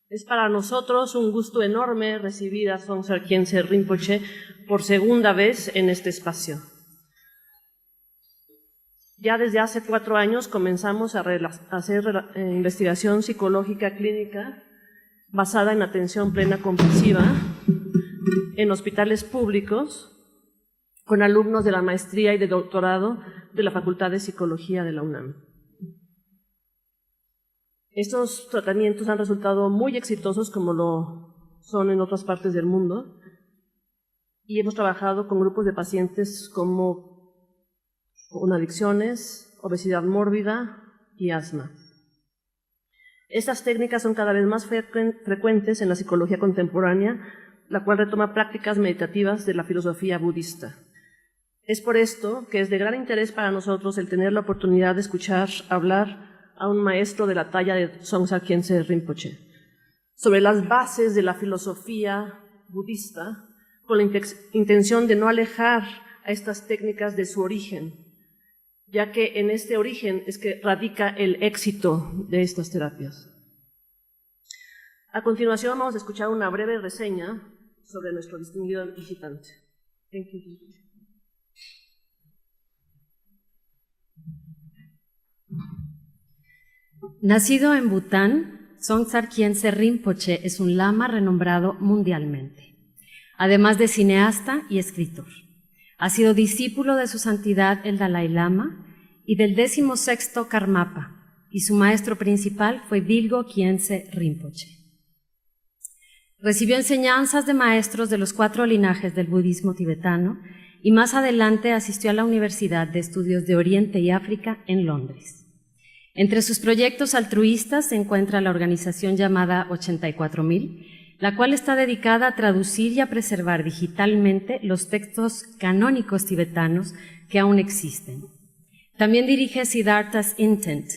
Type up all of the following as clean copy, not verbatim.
Es para nosotros un gusto enorme recibir a Songtse Khyentse Rinpoche por segunda vez en este espacio. Ya desde hace 4 años comenzamos a hacer investigación psicológica clínica basada en atención plena comprensiva en hospitales públicos con alumnos de la maestría y de doctorado de la Facultad de Psicología de la UNAM. Estos tratamientos han resultado muy exitosos, como lo son en otras partes del mundo, y hemos trabajado con grupos de pacientes con adicciones, obesidad mórbida y asma. Estas técnicas son cada vez más frecuentes en la psicología contemporánea, la cual retoma prácticas meditativas de la filosofía budista. Es por esto que es de gran interés para nosotros el tener la oportunidad de escuchar hablar a un maestro de la talla de Songtse Khyentse Rinpoche sobre las bases de la filosofía budista, con la intención de no alejar a estas técnicas de su origen, ya que en este origen es que radica el éxito de estas terapias. A continuación vamos a escuchar una breve reseña sobre nuestro distinguido visitante. Thank you. Nacido en Bután, Songtse Khyentse Rinpoche es un lama renombrado mundialmente, además de cineasta y escritor. Ha sido discípulo de su santidad el Dalai Lama y del 16º Karmapa, y su maestro principal fue Dilgo Khyentse Rinpoche. Recibió enseñanzas de maestros de los 4 linajes del budismo tibetano y más adelante asistió a la Universidad de Estudios de Oriente y África en Londres. Entre sus proyectos altruistas se encuentra la organización llamada 84.000, la cual está dedicada a traducir y a preservar digitalmente los textos canónicos tibetanos que aún existen. También dirige Siddhartha's Intent,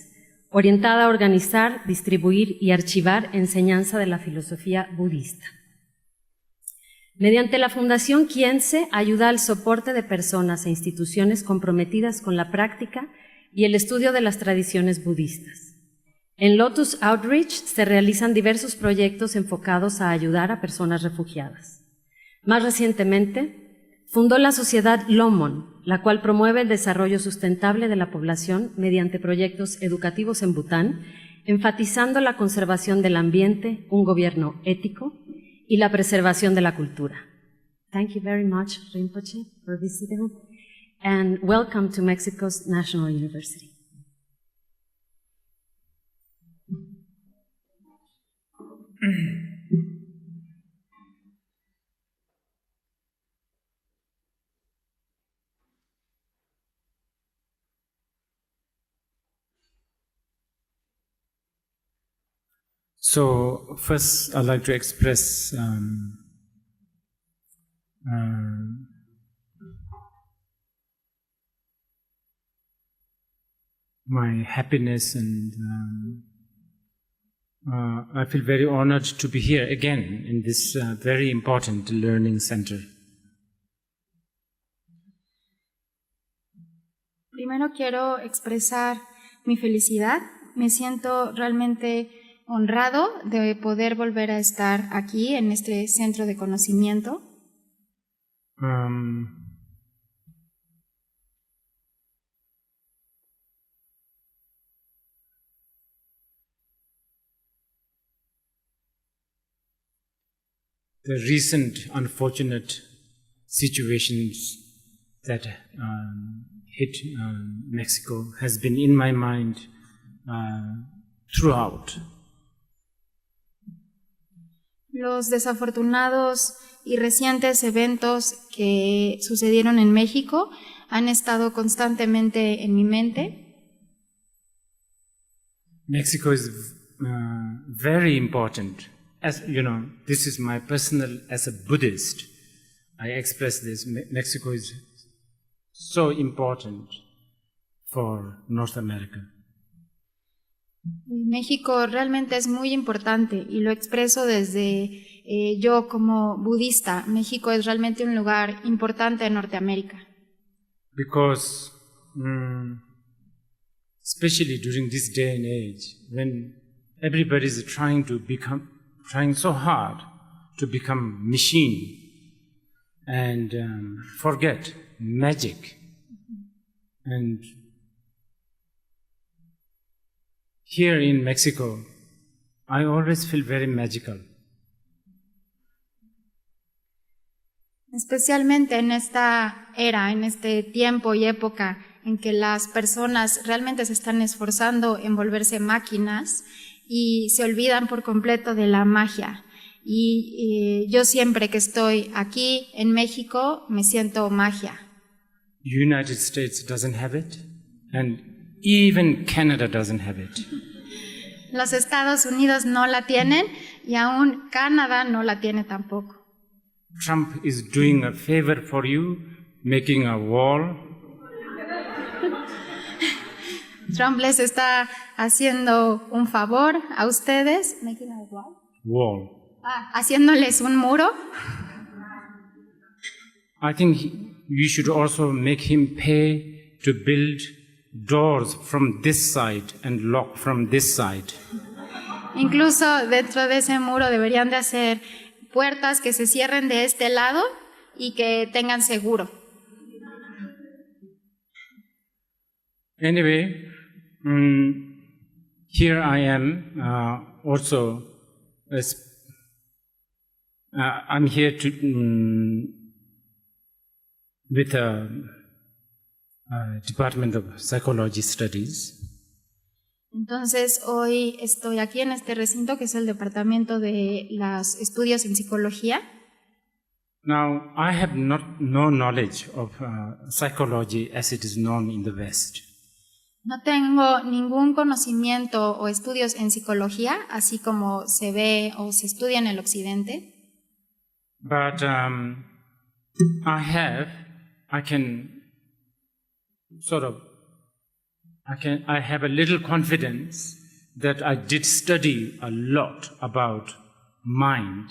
orientada a organizar, distribuir y archivar enseñanza de la filosofía budista. Mediante la Fundación Khyentse ayuda al soporte de personas e instituciones comprometidas con la práctica y el estudio de las tradiciones budistas. En Lotus Outreach se realizan diversos proyectos enfocados a ayudar a personas refugiadas. Más recientemente, fundó la sociedad Lomon, la cual promueve el desarrollo sustentable de la población mediante proyectos educativos en Bután, enfatizando la conservación del ambiente, un gobierno ético y la preservación de la cultura. Thank you very much, Rinpoche, for visiting, and welcome to Mexico's National University. So first, I'd like to express my happiness, and I feel very honored to be here again in this very important learning center. Primero quiero expresar mi felicidad. Me siento realmente honrado de poder volver a estar aquí en este centro de conocimiento. The recent unfortunate situations that hit Mexico has been in my mind throughout. Los desafortunados y recientes eventos que sucedieron en México han estado constantemente en mi mente. Mexico is very important. As you know, this is my personal, as a Buddhist, I express this. Mexico is so important for North America. México realmente es muy importante y lo expreso desde yo como budista. México es realmente un lugar importante en Norteamérica. Because, especially during this day and age, when everybody is trying to trying so hard to become machine and forget magic. And here in Mexico, I always feel very magical. Especialmente en esta era, en este tiempo y época en que las personas realmente se están esforzando en volverse máquinas y se olvidan por completo de la magia. Y yo siempre que estoy aquí en México me siento magia. United States doesn't have it, and even Canada doesn't have it. Los Estados Unidos no la tienen y aún Canadá no la tiene tampoco. Trump is doing a favor for you, making a wall. Trump les está haciendo un favor a ustedes, making a wall. Wall. Haciéndoles un muro. I think you should also make him pay to build doors from this side and lock from this side. Incluso dentro de ese muro deberían de hacer puertas que se cierren de este lado y que tengan seguro. Anyway, here I am also. I'm here to with a Department of Psychology Studies. Entonces hoy estoy aquí en este recinto que es el Departamento de los Estudios en Psicología. Now, I have no knowledge of psychology as it is known in the West. No tengo ningún conocimiento o estudios en psicología, así como se ve o se estudia en el occidente. But I have a little confidence that I did study a lot about mind.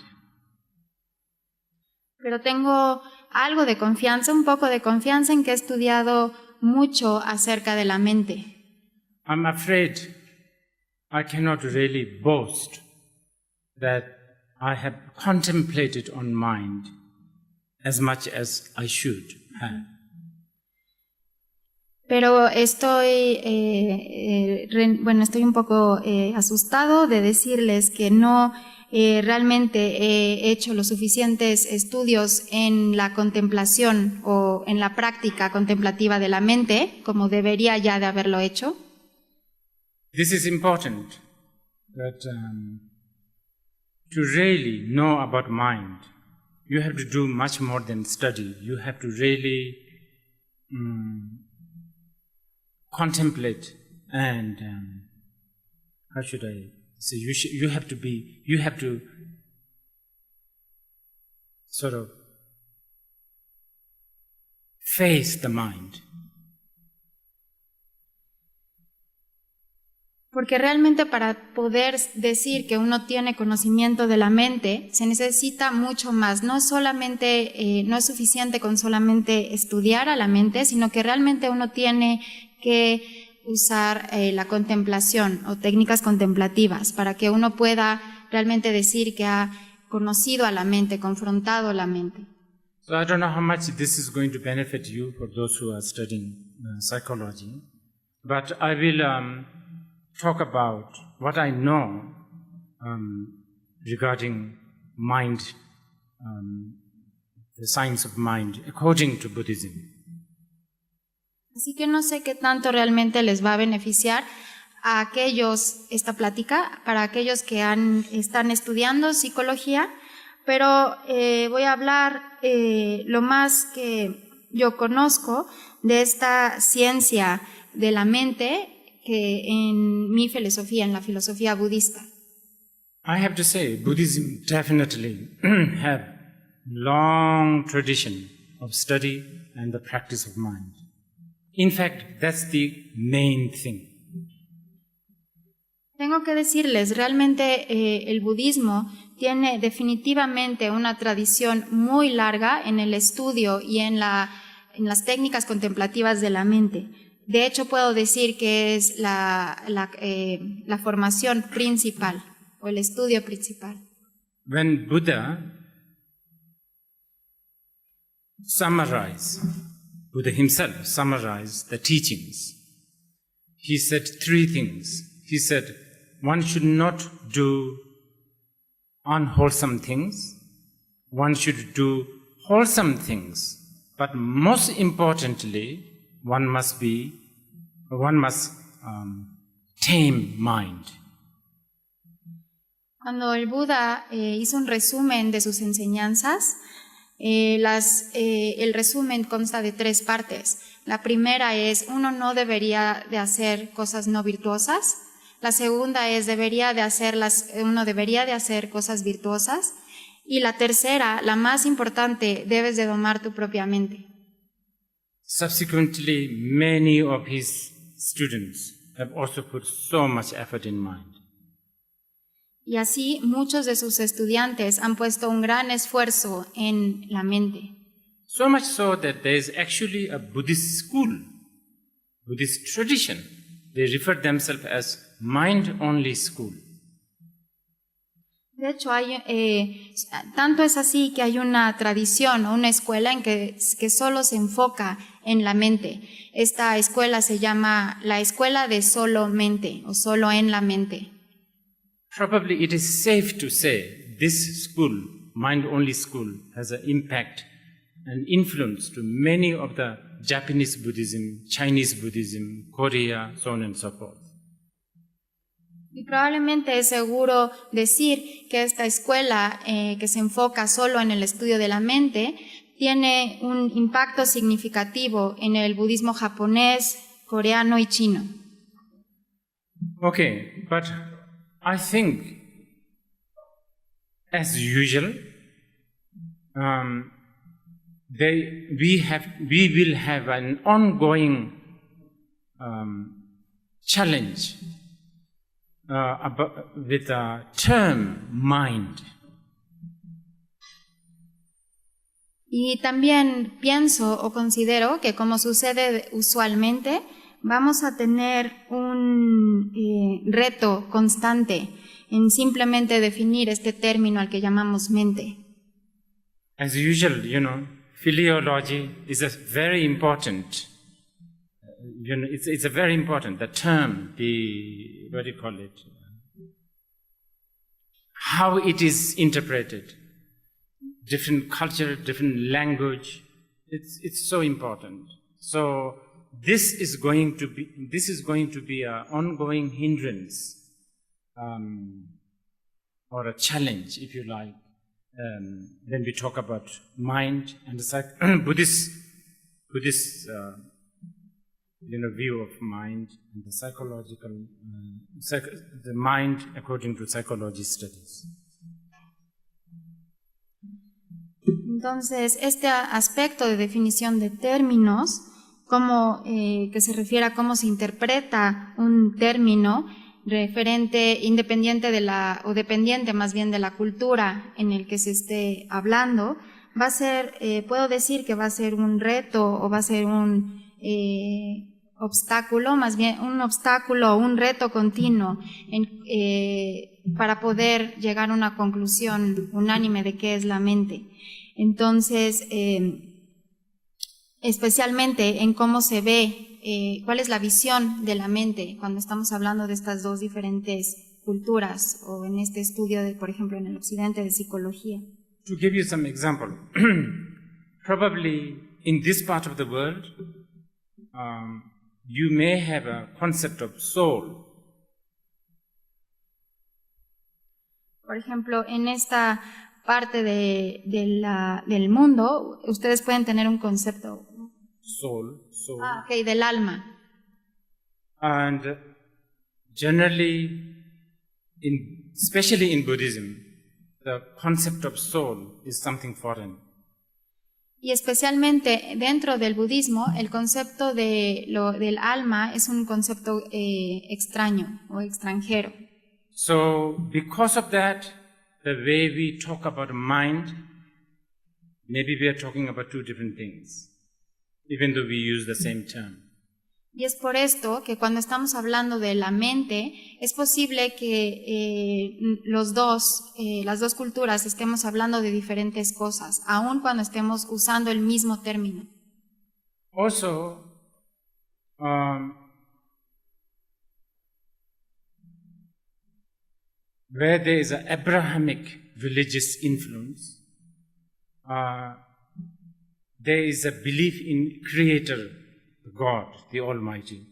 Pero tengo algo de confianza, un poco de confianza en que he estudiado mucho acerca de la mente. I'm afraid I cannot really boast that I have contemplated on mind as much as I should have. Pero estoy un poco asustado de decirles que no realmente he hecho los suficientes estudios en la contemplación o en la práctica contemplativa de la mente, como debería ya de haberlo hecho. This is important, that to really know about mind, you have to do much more than study. You have to really contemplate and how should I say? You have to sort of face the mind. Porque realmente para poder decir que uno tiene conocimiento de la mente, se necesita mucho más. No es suficiente con solamente estudiar a la mente, sino que realmente uno tiene que usar la contemplación o técnicas contemplativas para que uno pueda realmente decir que ha conocido a la mente, confrontado la mente. So I don't know how much this is going to benefit you for those who are studying psychology, but I will talk about what I know regarding mind, the science of mind, according to Buddhism. Así que no sé qué tanto realmente les va a beneficiar a aquellos, esta plática, para aquellos que están estudiando psicología, pero voy a hablar lo más que yo conozco de esta ciencia de la mente que en mi filosofía, en la filosofía budista. I have to say, Buddhism definitely have long tradition of study and the practice of mind. In fact, that's the main thing. Tengo que decirles, realmente el budismo tiene definitivamente una tradición muy larga en el estudio y en las técnicas contemplativas de la mente. De hecho, puedo decir que es la formación principal o el estudio principal. when Buddha himself summarized the teachings, he said three things. He said, one should not do unwholesome things, one should do wholesome things, but most importantly, one must tame mind. Cuando el Buda hizo un resumen de sus enseñanzas, el resumen consta de 3 partes. La primera es, uno no debería de hacer cosas no virtuosas. La segunda es, uno debería de hacer cosas virtuosas. Y la tercera, la más importante, debes de domar tu propia mente. Subsequently, many of his students have also put so much effort in mind. Y así muchos de sus estudiantes han puesto un gran esfuerzo en la mente. So much so that there is actually a Buddhist school, Buddhist tradition. They refer themselves as mind-only school. De hecho, tanto es así que hay una tradición o una escuela en que solo se enfoca en la mente. Esta escuela se llama la escuela de solo mente o solo en la mente. Probably it is safe to say this school, mind-only school, has an impact and influence to many of the Japanese Buddhism, Chinese Buddhism, Korea, so on and so forth. Y probablemente es seguro decir que esta escuela que se enfoca solo en el estudio de la mente tiene un impacto significativo en el budismo japonés, coreano y chino. Okay, but I think, as usual, we will have an ongoing challenge with the term mind. Y también pienso o considero que, como sucede usualmente, vamos a tener un reto constante en simplemente definir este término al que llamamos mente. As usual, philology is a very important, it's a very important, the term, what do you call it? How it is interpreted, different culture, different language, it's so important. So this is going to be an ongoing hindrance or a challenge, if you like, when we talk about mind and the Buddhist view of mind and the psychological, the mind according to psychology studies. Entonces, este aspecto de definición de términos, que se refiere a cómo se interpreta un término independiente o dependiente más bien de la cultura en el que se esté hablando, va a ser, puedo decir que va a ser un reto o va a ser un obstáculo, más bien un obstáculo o un reto continuo para poder llegar a una conclusión unánime de qué es la mente. Entonces, especialmente en cómo se ve, cuál es la visión de la mente cuando estamos hablando de estas dos diferentes culturas o en este estudio, por ejemplo, en el occidente de psicología. To give you some example, probably in this part of the world, you may have a concept of soul. Por ejemplo, en esta parte del mundo, ustedes pueden tener un concepto. Soul. Okay, del alma. And generally, especially in Buddhism, the concept of soul is something foreign. Y especialmente dentro del budismo, el concepto del alma es un concepto extraño o extranjero. So, because of that, the way we talk about mind, maybe we are talking about two different things, even though we use the same term. Y es por esto que cuando estamos hablando de la mente, es posible que las dos culturas estemos hablando de diferentes cosas, aun cuando estemos usando el mismo término. Also, where there is an Abrahamic religious influence, there is a belief in Creator, God, the Almighty.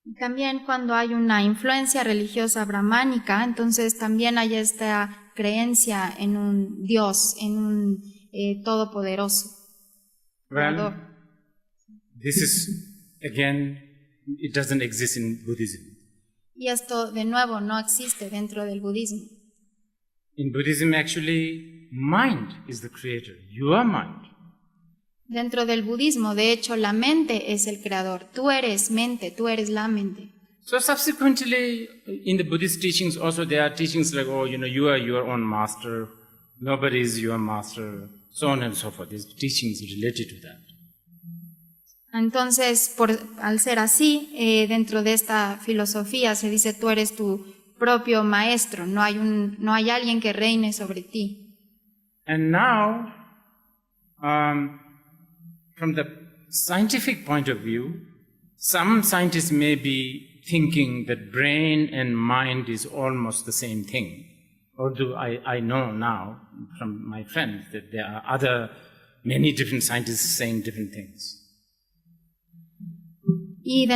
Y también cuando hay una influencia religiosa brahmánica, entonces también hay esta creencia en un Dios, en un todopoderoso. Well, this is, again, it doesn't exist in Buddhism. Y esto, de nuevo, no existe dentro del budismo. In Buddhism, actually, mind is the creator, your mind. Dentro del budismo, de hecho, la mente es el creador. Tú eres mente, tú eres la mente. So subsequently, in the Buddhist teachings also there are teachings like, oh, you are your own master, nobody is your master, so on and so forth. There's teachings related to that. Entonces, al ser así, dentro de esta filosofía se dice tú eres tu propio maestro, no hay alguien que reine sobre ti. And now, from the scientific point of view, some scientists may be thinking that brain and mind is almost the same thing. Although I know now from my friends that there are many different scientists saying different things. Y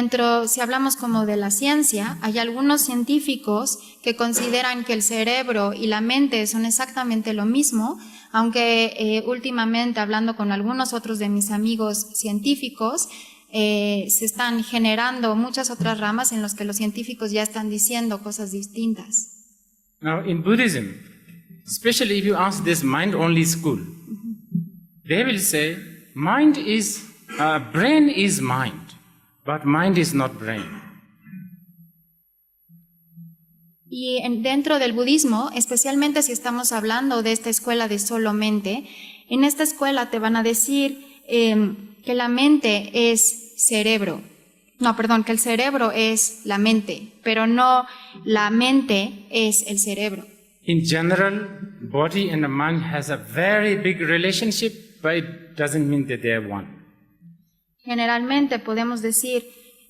si hablamos como de la ciencia, hay algunos científicos que consideran que el cerebro y la mente son exactamente lo mismo, aunque últimamente, hablando con algunos otros de mis amigos científicos, se están generando muchas otras ramas en las que los científicos ya están diciendo cosas distintas. Now, in Buddhism, especially if you ask this mind-only school, they will say, brain is mind. But mind is not brain. Y dentro del budismo, especialmente si estamos hablando de esta escuela de solo mente, en esta escuela te van a decir que la mente es cerebro. No, perdón, que el cerebro es la mente, pero no la mente es el cerebro. In general, body and the mind has a very big relationship, but it doesn't mean that they are one. Generalmente podemos decir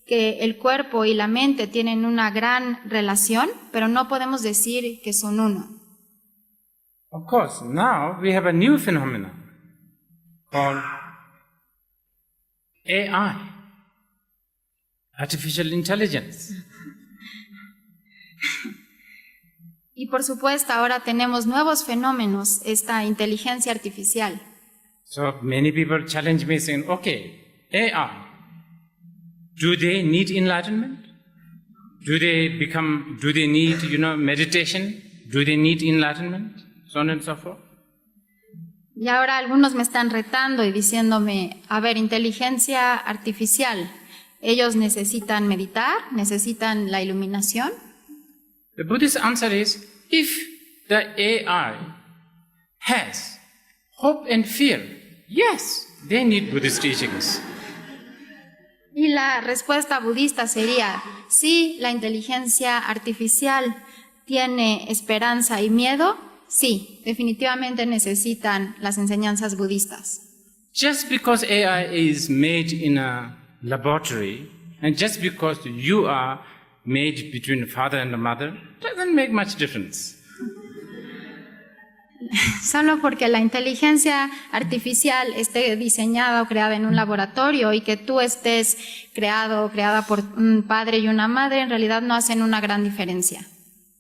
que el cuerpo y la mente tienen una gran relación, pero no podemos decir que son uno. Of course, now we have a new phenomenon called AI, artificial intelligence. Y por supuesto, ahora tenemos nuevos fenómenos, esta inteligencia artificial. So many people challenge me saying, okay, AI, do they need enlightenment? Do they need, meditation? Do they need enlightenment? So on and so forth. Y ahora algunos me están retando y diciéndome, a ver, inteligencia artificial, ¿ellos necesitan meditar? ¿Necesitan la iluminación? The Buddhist answer is, if the AI has hope and fear, yes, they need Buddhist teachings. Y la respuesta budista sería, sí, la inteligencia artificial tiene esperanza y miedo, sí, definitivamente necesitan las enseñanzas budistas. Just because AI is made in a laboratory, and just because you are made between the father and the mother, doesn't make much difference. Solo porque la inteligencia artificial esté diseñada o creada en un laboratorio y que tú estés creado o creada por un padre y una madre, en realidad no hacen una gran diferencia.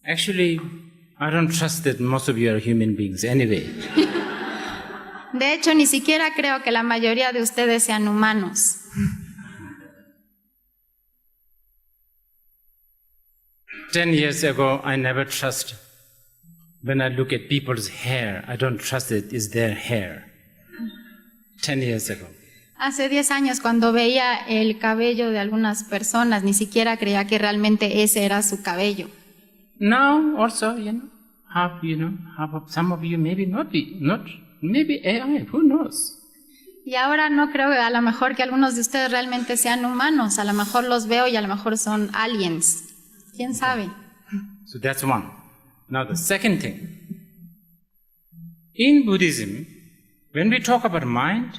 Actually, I don't trust that most of you are human beings anyway. De hecho, ni siquiera creo que la mayoría de ustedes sean humanos. Ten years ago, I never trust. When I look at people's hair, I don't trust it is their hair. 10 years ago. Hace 10 años, cuando veía el cabello de algunas personas, ni siquiera creía que realmente ese era su cabello. Now, also, half of some of you maybe not, maybe AI, who knows? Y ahora no creo a lo mejor que algunos de ustedes realmente sean humanos. A lo mejor los veo y a lo mejor son aliens. ¿Quién sabe? So that's one. Now the second thing. In Buddhism, when we talk about mind,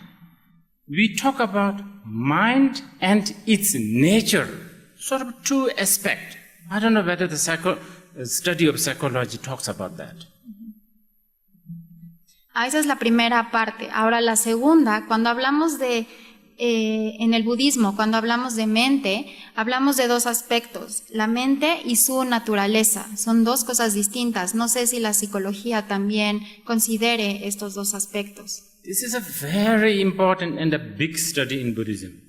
we talk about mind and its nature, sort of two aspects. I don't know whether the study of psychology talks about that. Esa es la primera parte. Ahora la segunda, cuando hablamos de, en el budismo, cuando hablamos de mente, hablamos de dos aspectos, la mente y su naturaleza. Son dos cosas distintas. No sé si la psicología también considere estos dos aspectos. This is a very important and a big study in Buddhism.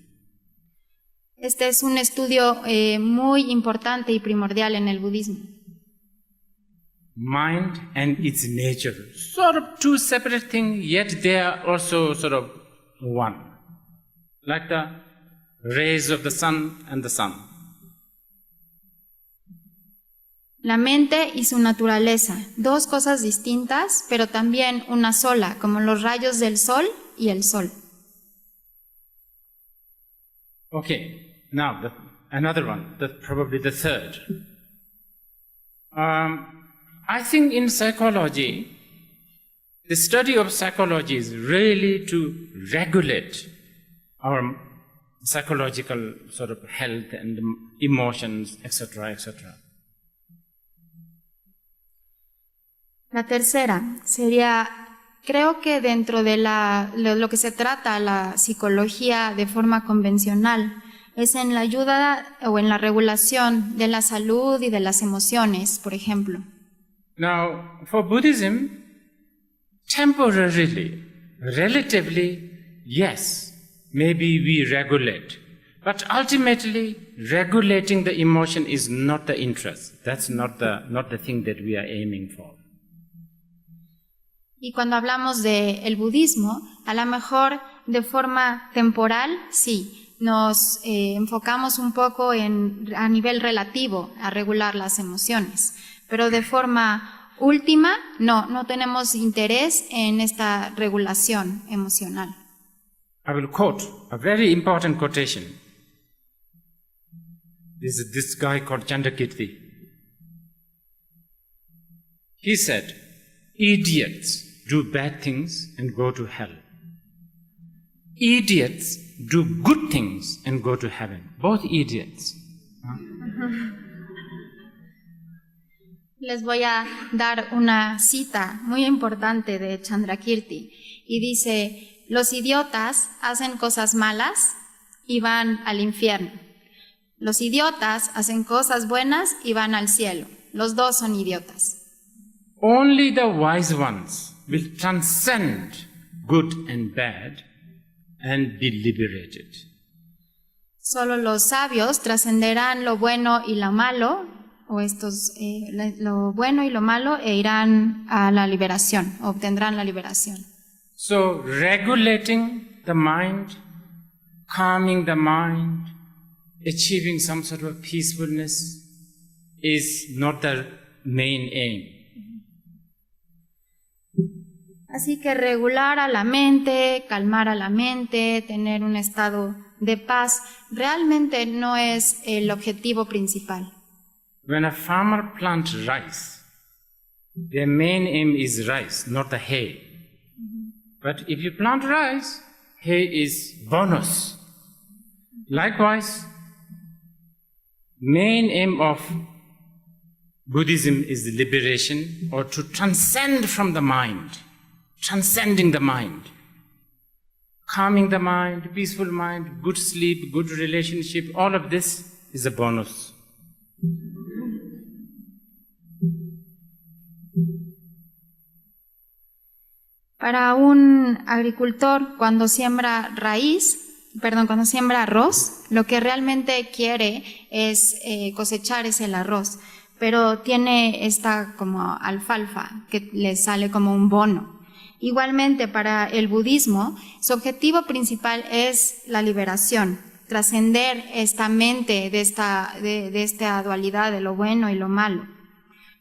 Este es un estudio muy importante y primordial en el budismo. Mind and its nature, sort of two separate things, yet they are also sort of one. Like the rays of the sun and the sun. La mente y su naturaleza, dos cosas distintas, pero también una sola, como los rayos del sol y el sol. Okay, now another one, probably the third. I think in psychology, the study of psychology is really to regulate our psychological sort of health and emotions, etc., etc. La tercera sería, creo que dentro de lo que se trata la psicología de forma convencional, es en la ayuda o en la regulación de la salud y de las emociones, por ejemplo. Now, for Buddhism, temporarily, relatively, yes, maybe we regulate. But ultimately, regulating the emotion is not the interest. That's not the thing that we are aiming for. Y cuando hablamos del budismo, a lo mejor de forma temporal, sí, nos enfocamos un poco a nivel relativo a regular las emociones. Pero de forma última, no tenemos interés en esta regulación emocional. I will quote a very important quotation. This guy called Chandrakirti. He said, idiots do bad things and go to hell. Idiots do good things and go to heaven. Both idiots. Les voy a dar una cita muy importante de Chandrakirti y dice, los idiotas hacen cosas malas y van al infierno. Los idiotas hacen cosas buenas y van al cielo. Los dos son idiotas. Only the wise ones will transcend good and bad and be liberated. Solo los sabios trascenderán lo bueno y lo malo, o lo bueno y lo malo, e irán a la liberación, obtendrán la liberación. So regulating the mind, calming the mind, achieving some sort of peacefulness is not the main aim. Así que regular a la mente, calmar a la mente, tener un estado de paz, realmente no es el objetivo principal. When a farmer plants rice, their main aim is rice, not the hay. But if you plant rice, hay is bonus. Likewise, main aim of Buddhism is the liberation or to transcend from the mind, transcending the mind, calming the mind, peaceful mind, good sleep, good relationship, all of this is a bonus. Para un agricultor, cuando siembra cuando siembra arroz, lo que realmente quiere es cosechar es el arroz, pero tiene esta como alfalfa que le sale como un bono. Igualmente, para el budismo, su objetivo principal es la liberación, trascender esta mente de esta dualidad de lo bueno y lo malo.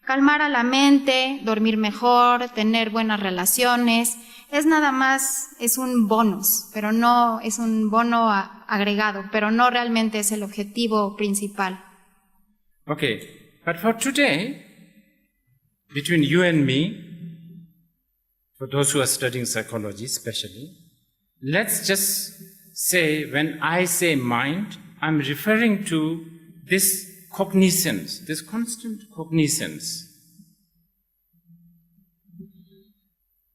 Calmar a la mente, dormir mejor, tener buenas relaciones, es nada más, es un bonus, pero no es un bono agregado, pero no realmente es el objetivo principal. Okay, but for today, between you and me, for those who are studying psychology especially, let's just say when I say mind, I'm referring to this cognizance, this constant cognizance.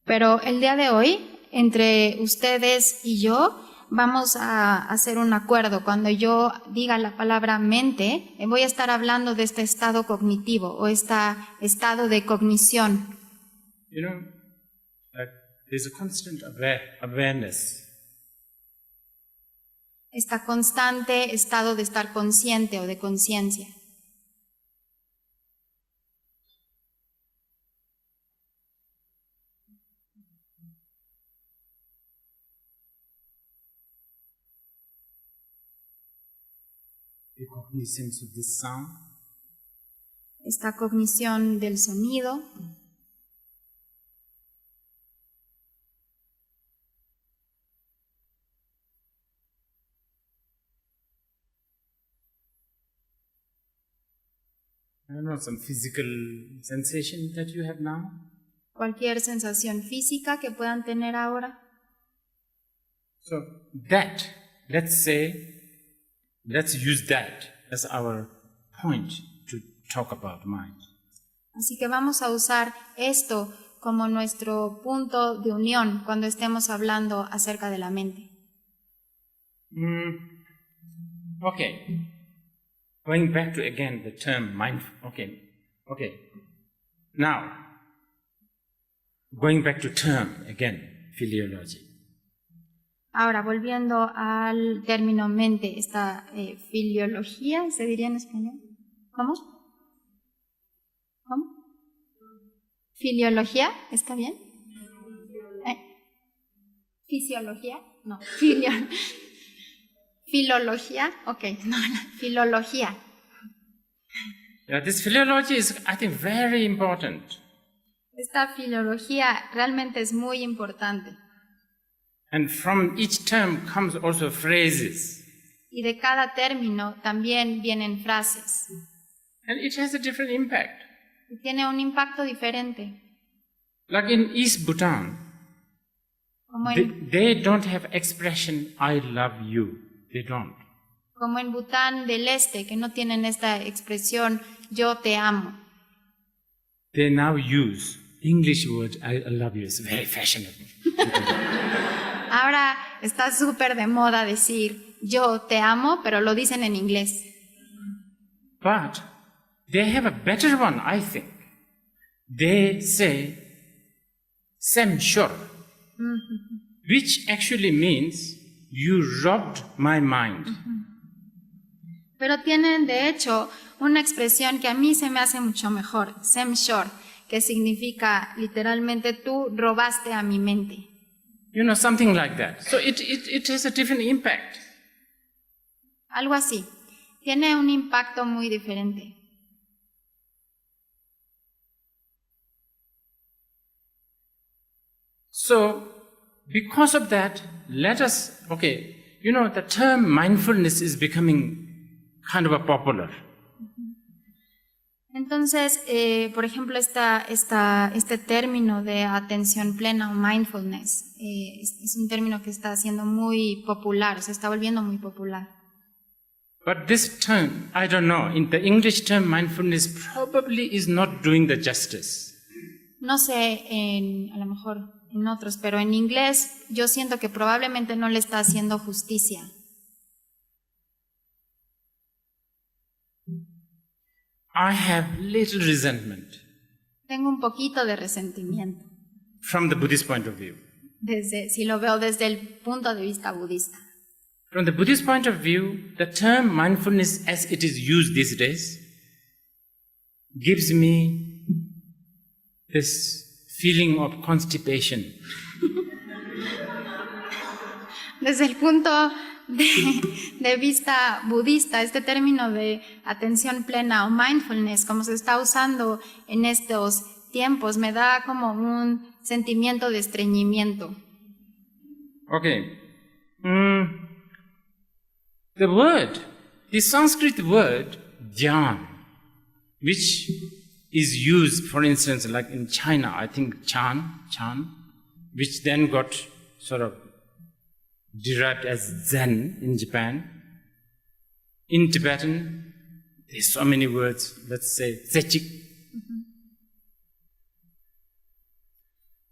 Pero el día de hoy, entre ustedes y yo, vamos a hacer un acuerdo. Cuando yo diga la palabra mente, voy a estar hablando de este estado cognitivo o este estado de cognición. You know, there's a constant awareness. Este constante estado de estar consciente o de conciencia. The cognizance of this sound. Esta cognición del sonido. I don't know, some physical sensation that you have now. Cualquier sensación física que puedan tener ahora. So that, let's use that as our point to talk about mind. Así que vamos a usar esto como nuestro punto de unión cuando estemos hablando acerca de la mente. Okay. Going back to again the term mindful. Okay. Now, going back to term again, philology. Ahora, volviendo al término mente, esta filiología, ¿se diría en español? ¿Cómo? ¿Filiología? ¿Está bien? ¿Fisiología? No, filología, ok, no, filología. Yeah, this philology is, I think, very important. Esta filología realmente es muy importante. And from each term comes also phrases. Y de cada término también vienen frases. And it has a different impact. Y tiene un impacto diferente. Like in East Bhutan, Como en, they don't have expression, I love you. They don't. como en Bután del Este, que no tienen esta expresión, yo te amo. They now use English word, I love you. It's very fashionable. Ahora está súper de moda decir yo te amo, pero lo dicen en inglés. But they have a better one, I think. They say Sem Shor, which actually means you robbed my mind. Pero tienen de hecho una expresión que a mí se me hace mucho mejor, Sem Shor, que significa literalmente tú robaste a mi mente. You know, something like that. So it has a different impact. Algo así. Tiene un impacto muy diferente. So, because of that, let us, you know, the term mindfulness is becoming kind of a popular. Entonces, por ejemplo, este término de atención plena o mindfulness es un término que está siendo muy popular, se está volviendo muy popular. But this term, I don't know, in the English term mindfulness probably is not doing the justice. No sé, a lo mejor en otros, pero en inglés yo siento que probablemente no le está haciendo justicia. I have little resentment Tengo un poquito de resentimiento, from the Buddhist point of view. si lo veo desde el punto de vista budista. From the Buddhist point of view, the term mindfulness as it is used these days gives me this feeling of constipation. Desde el punto de vista budista, este término de atención plena o mindfulness, como se está usando en estos tiempos, me da como un sentimiento de estreñimiento. Okay. The Sanskrit word dhyan, which is used, for instance, like in China, I think chan, which then got sort of derived as Zen in Japan. In Tibetan, there's so many words, let's say tsechik.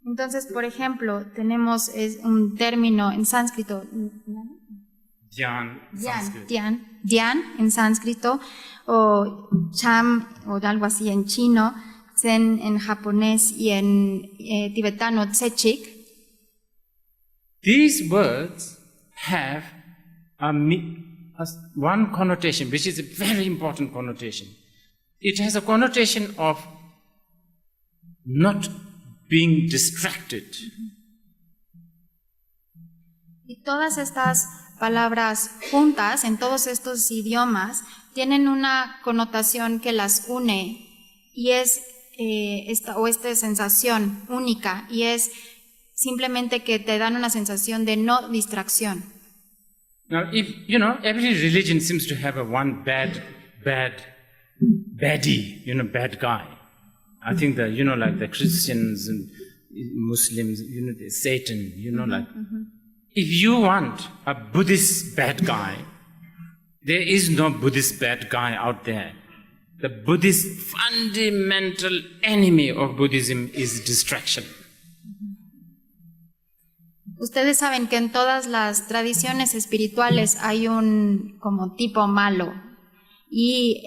Entonces, por ejemplo, tenemos un término en sánscrito, Dhyan, Sanskrit. dhyan en sánscrito, o cham, o algo así en chino, zen en japonés y en tibetano tsechik. These words have one connotation, which is a very important connotation. It has a connotation of not being distracted. Y todas estas palabras juntas en todos estos idiomas tienen una connotación que las une y es esta sensación única, y es simplemente que te dan una sensación de no distracción. Now, if every religion seems to have one baddie, bad guy. I think that like the Christians and Muslims, Satan, like. If you want a Buddhist bad guy, there is no Buddhist bad guy out there. The Buddhist fundamental enemy of Buddhism is distraction. Ustedes saben que en todas las tradiciones espirituales hay un como tipo malo, y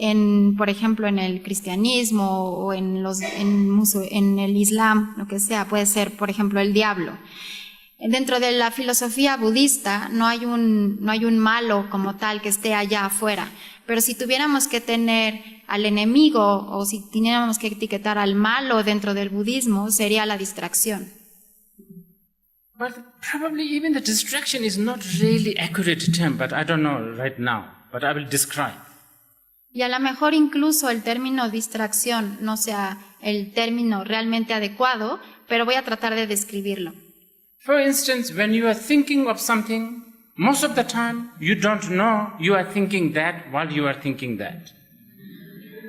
por ejemplo en el cristianismo o en el islam, lo que sea, puede ser por ejemplo el diablo. Dentro de la filosofía budista no hay un malo como tal que esté allá afuera, pero si tuviéramos que tener al enemigo o si tuviéramos que etiquetar al malo dentro del budismo, sería la distracción. But probably even the distraction is not really accurate term, but I don't know right now, but I will describe. Y a lo mejor incluso el término distracción no sea el término realmente adecuado, pero voy a tratar de describirlo. For instance, when you are thinking of something, most of the time you don't know you are thinking that while you are thinking that.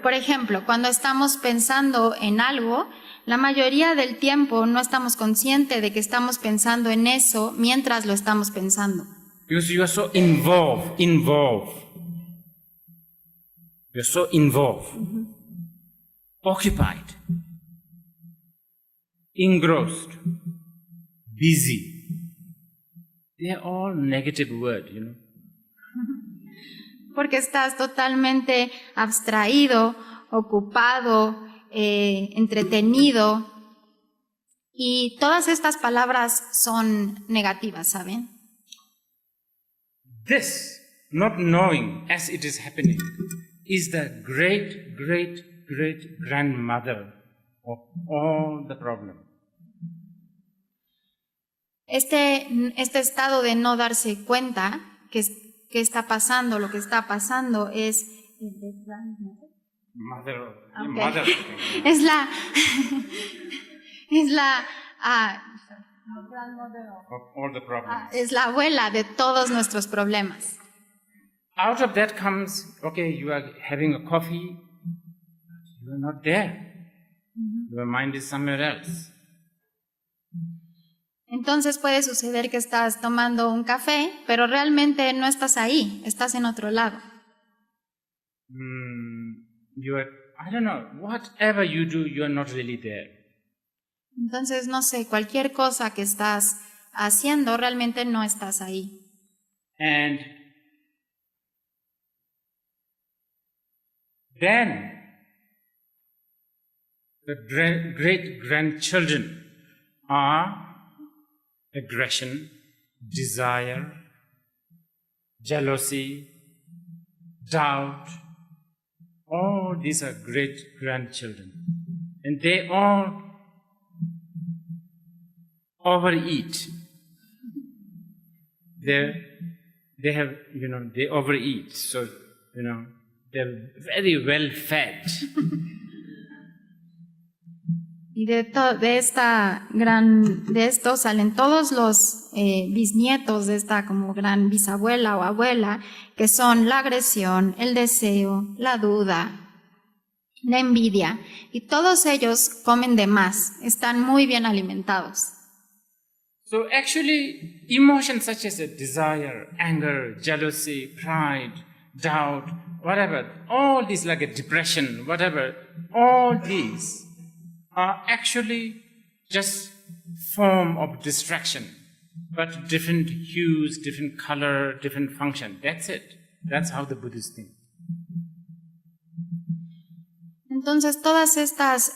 Por ejemplo, cuando estamos pensando en algo, la mayoría del tiempo no estamos conscientes de que estamos pensando en eso mientras lo estamos pensando. Because you are so involved. You're so involved, occupied, engrossed, busy. They are all negative words, Porque estás totalmente abstraído, ocupado, entretenido, y todas estas palabras son negativas, ¿saben? This, not knowing as it is happening, is the great grandmother of all the problems. Este estado de no darse cuenta que está pasando, lo que está pasando es es la abuela de todos nuestros problemas. Out of that comes, okay, you are having a coffee, you are not there. Your mind is somewhere else. Entonces puede suceder que estás tomando un café, pero realmente no estás ahí, estás en otro lado. I don't know, whatever you do, you are not really there. Entonces, no sé, cualquier cosa que estás haciendo, realmente no estás ahí. And then the great-grandchildren are aggression, desire, jealousy, doubt. All these are great-grandchildren. And they all overeat. Their they have, they overeat, so, they're very well fed. Y de esto salen todos los bisnietos de esta como gran bisabuela o abuela, que son la agresión, el deseo, la duda, la envidia, y todos ellos comen de más, están muy bien alimentados. So actually, emotions such as desire, anger, jealousy, pride, doubt, whatever, all these like a depression, whatever, all these are actually just form of distraction, but different hues, different color, different function. That's it. That's how the Buddhists think. Entonces todas estas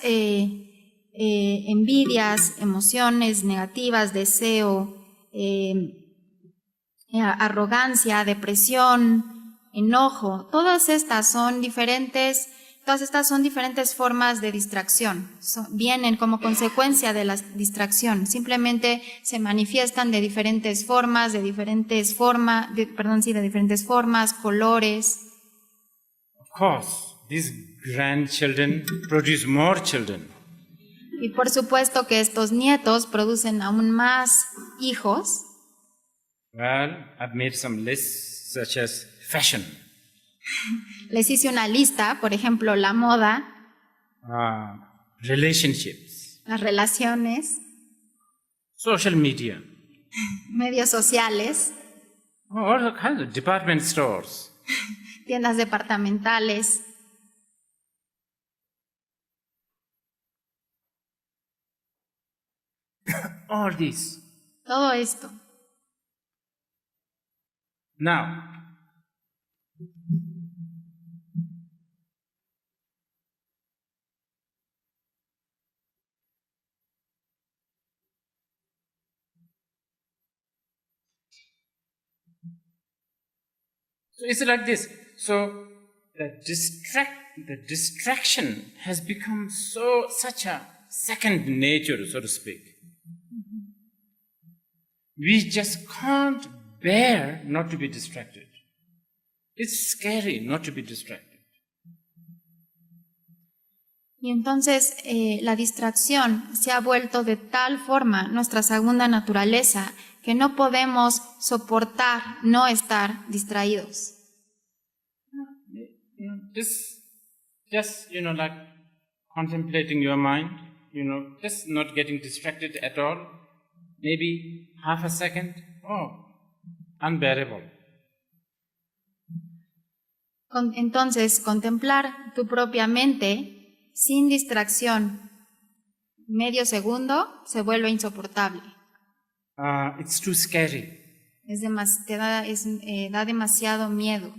envidias, emociones negativas, deseo, arrogancia, depresión, enojo, todas estas son diferentes formas de distracción. Vienen como consecuencia de la distracción. Simplemente se manifiestan de diferentes formas, de diferentes formas, colores. Of course, these grandchildren produce more children. Y por supuesto que estos nietos producen aún más hijos. Well, I've made some lists such as fashion. Les hice una lista, por ejemplo, la moda, relationships, las relaciones, social media, medios sociales, all kinds of department stores. tiendas departamentales. All these. Todo esto. Now, so it's like this. So the distraction has become such a second nature, so to speak. We just can't bear not to be distracted. It's scary not to be distracted. Y entonces la distracción se ha vuelto de tal forma nuestra segunda naturaleza que no podemos soportar no estar distraídos. Just like contemplating your mind, just not getting distracted at all. Maybe half a second, unbearable. Entonces, contemplar tu propia mente sin distracción, medio segundo, se vuelve insoportable. It's too scary. Da demasiado miedo.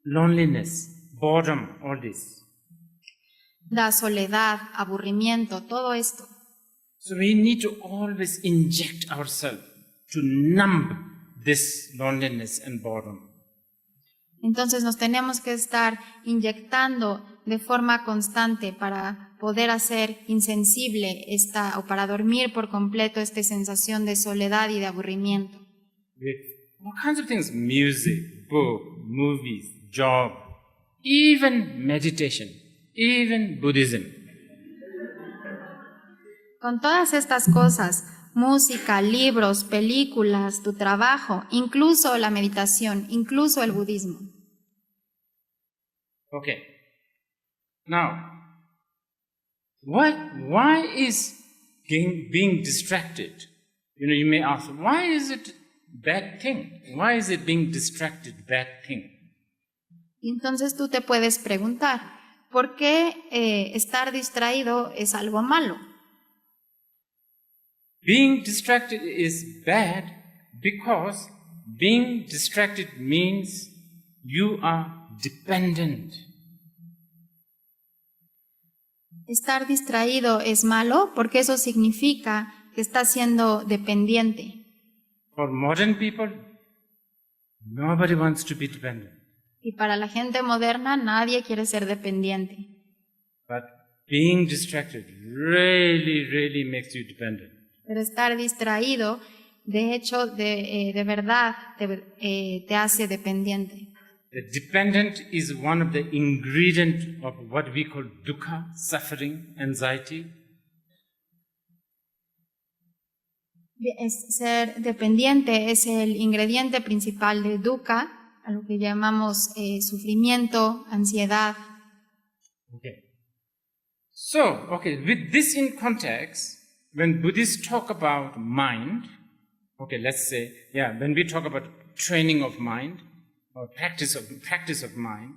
Loneliness, boredom, all this. Da soledad, aburrimiento, todo esto. So we need to always inject ourselves to numb this loneliness and boredom. Entonces nos tenemos que estar inyectando de forma constante para poder hacer insensible o para dormir por completo esta sensación de soledad y de aburrimiento. With all kinds of things, music, book, movies, job, even meditation, even Buddhism. Con todas estas cosas, música, libros, películas, tu trabajo, incluso la meditación, incluso el budismo. Okay. Now, why is being distracted? You may ask, why is it bad thing? Why is it being distracted bad thing? Entonces tú te puedes preguntar, ¿por qué estar distraído es algo malo? Being distracted is bad because being distracted means you are dependent. Estar distraído es malo porque eso significa que estás siendo dependiente. For modern people, nobody wants to be dependent. Y para la gente moderna nadie quiere ser dependiente. But being distracted really, really makes you dependent. Pero estar distraído de hecho, de verdad, te hace dependiente. The dependent is one of the ingredients of what we call dukkha, suffering, anxiety. Ser dependiente es el ingrediente principal de dukkha, a lo que llamamos sufrimiento, ansiedad. Okay. So, with this in context, when Buddhists talk about mind, let's say, when we talk about training of mind or practice of mind,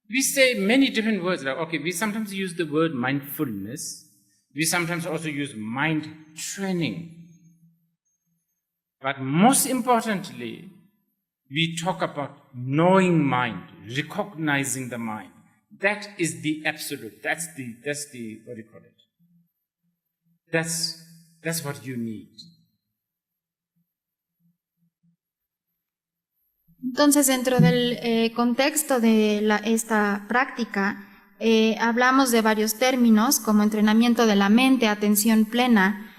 we say many different words. Like, we sometimes use the word mindfulness. We sometimes also use mind training. But most importantly, we talk about knowing mind, recognizing the mind. That is the absolute. That's the what do you call it? That's what you need. Entonces, dentro del contexto de esta práctica, hablamos de varios términos como entrenamiento de la mente, atención plena,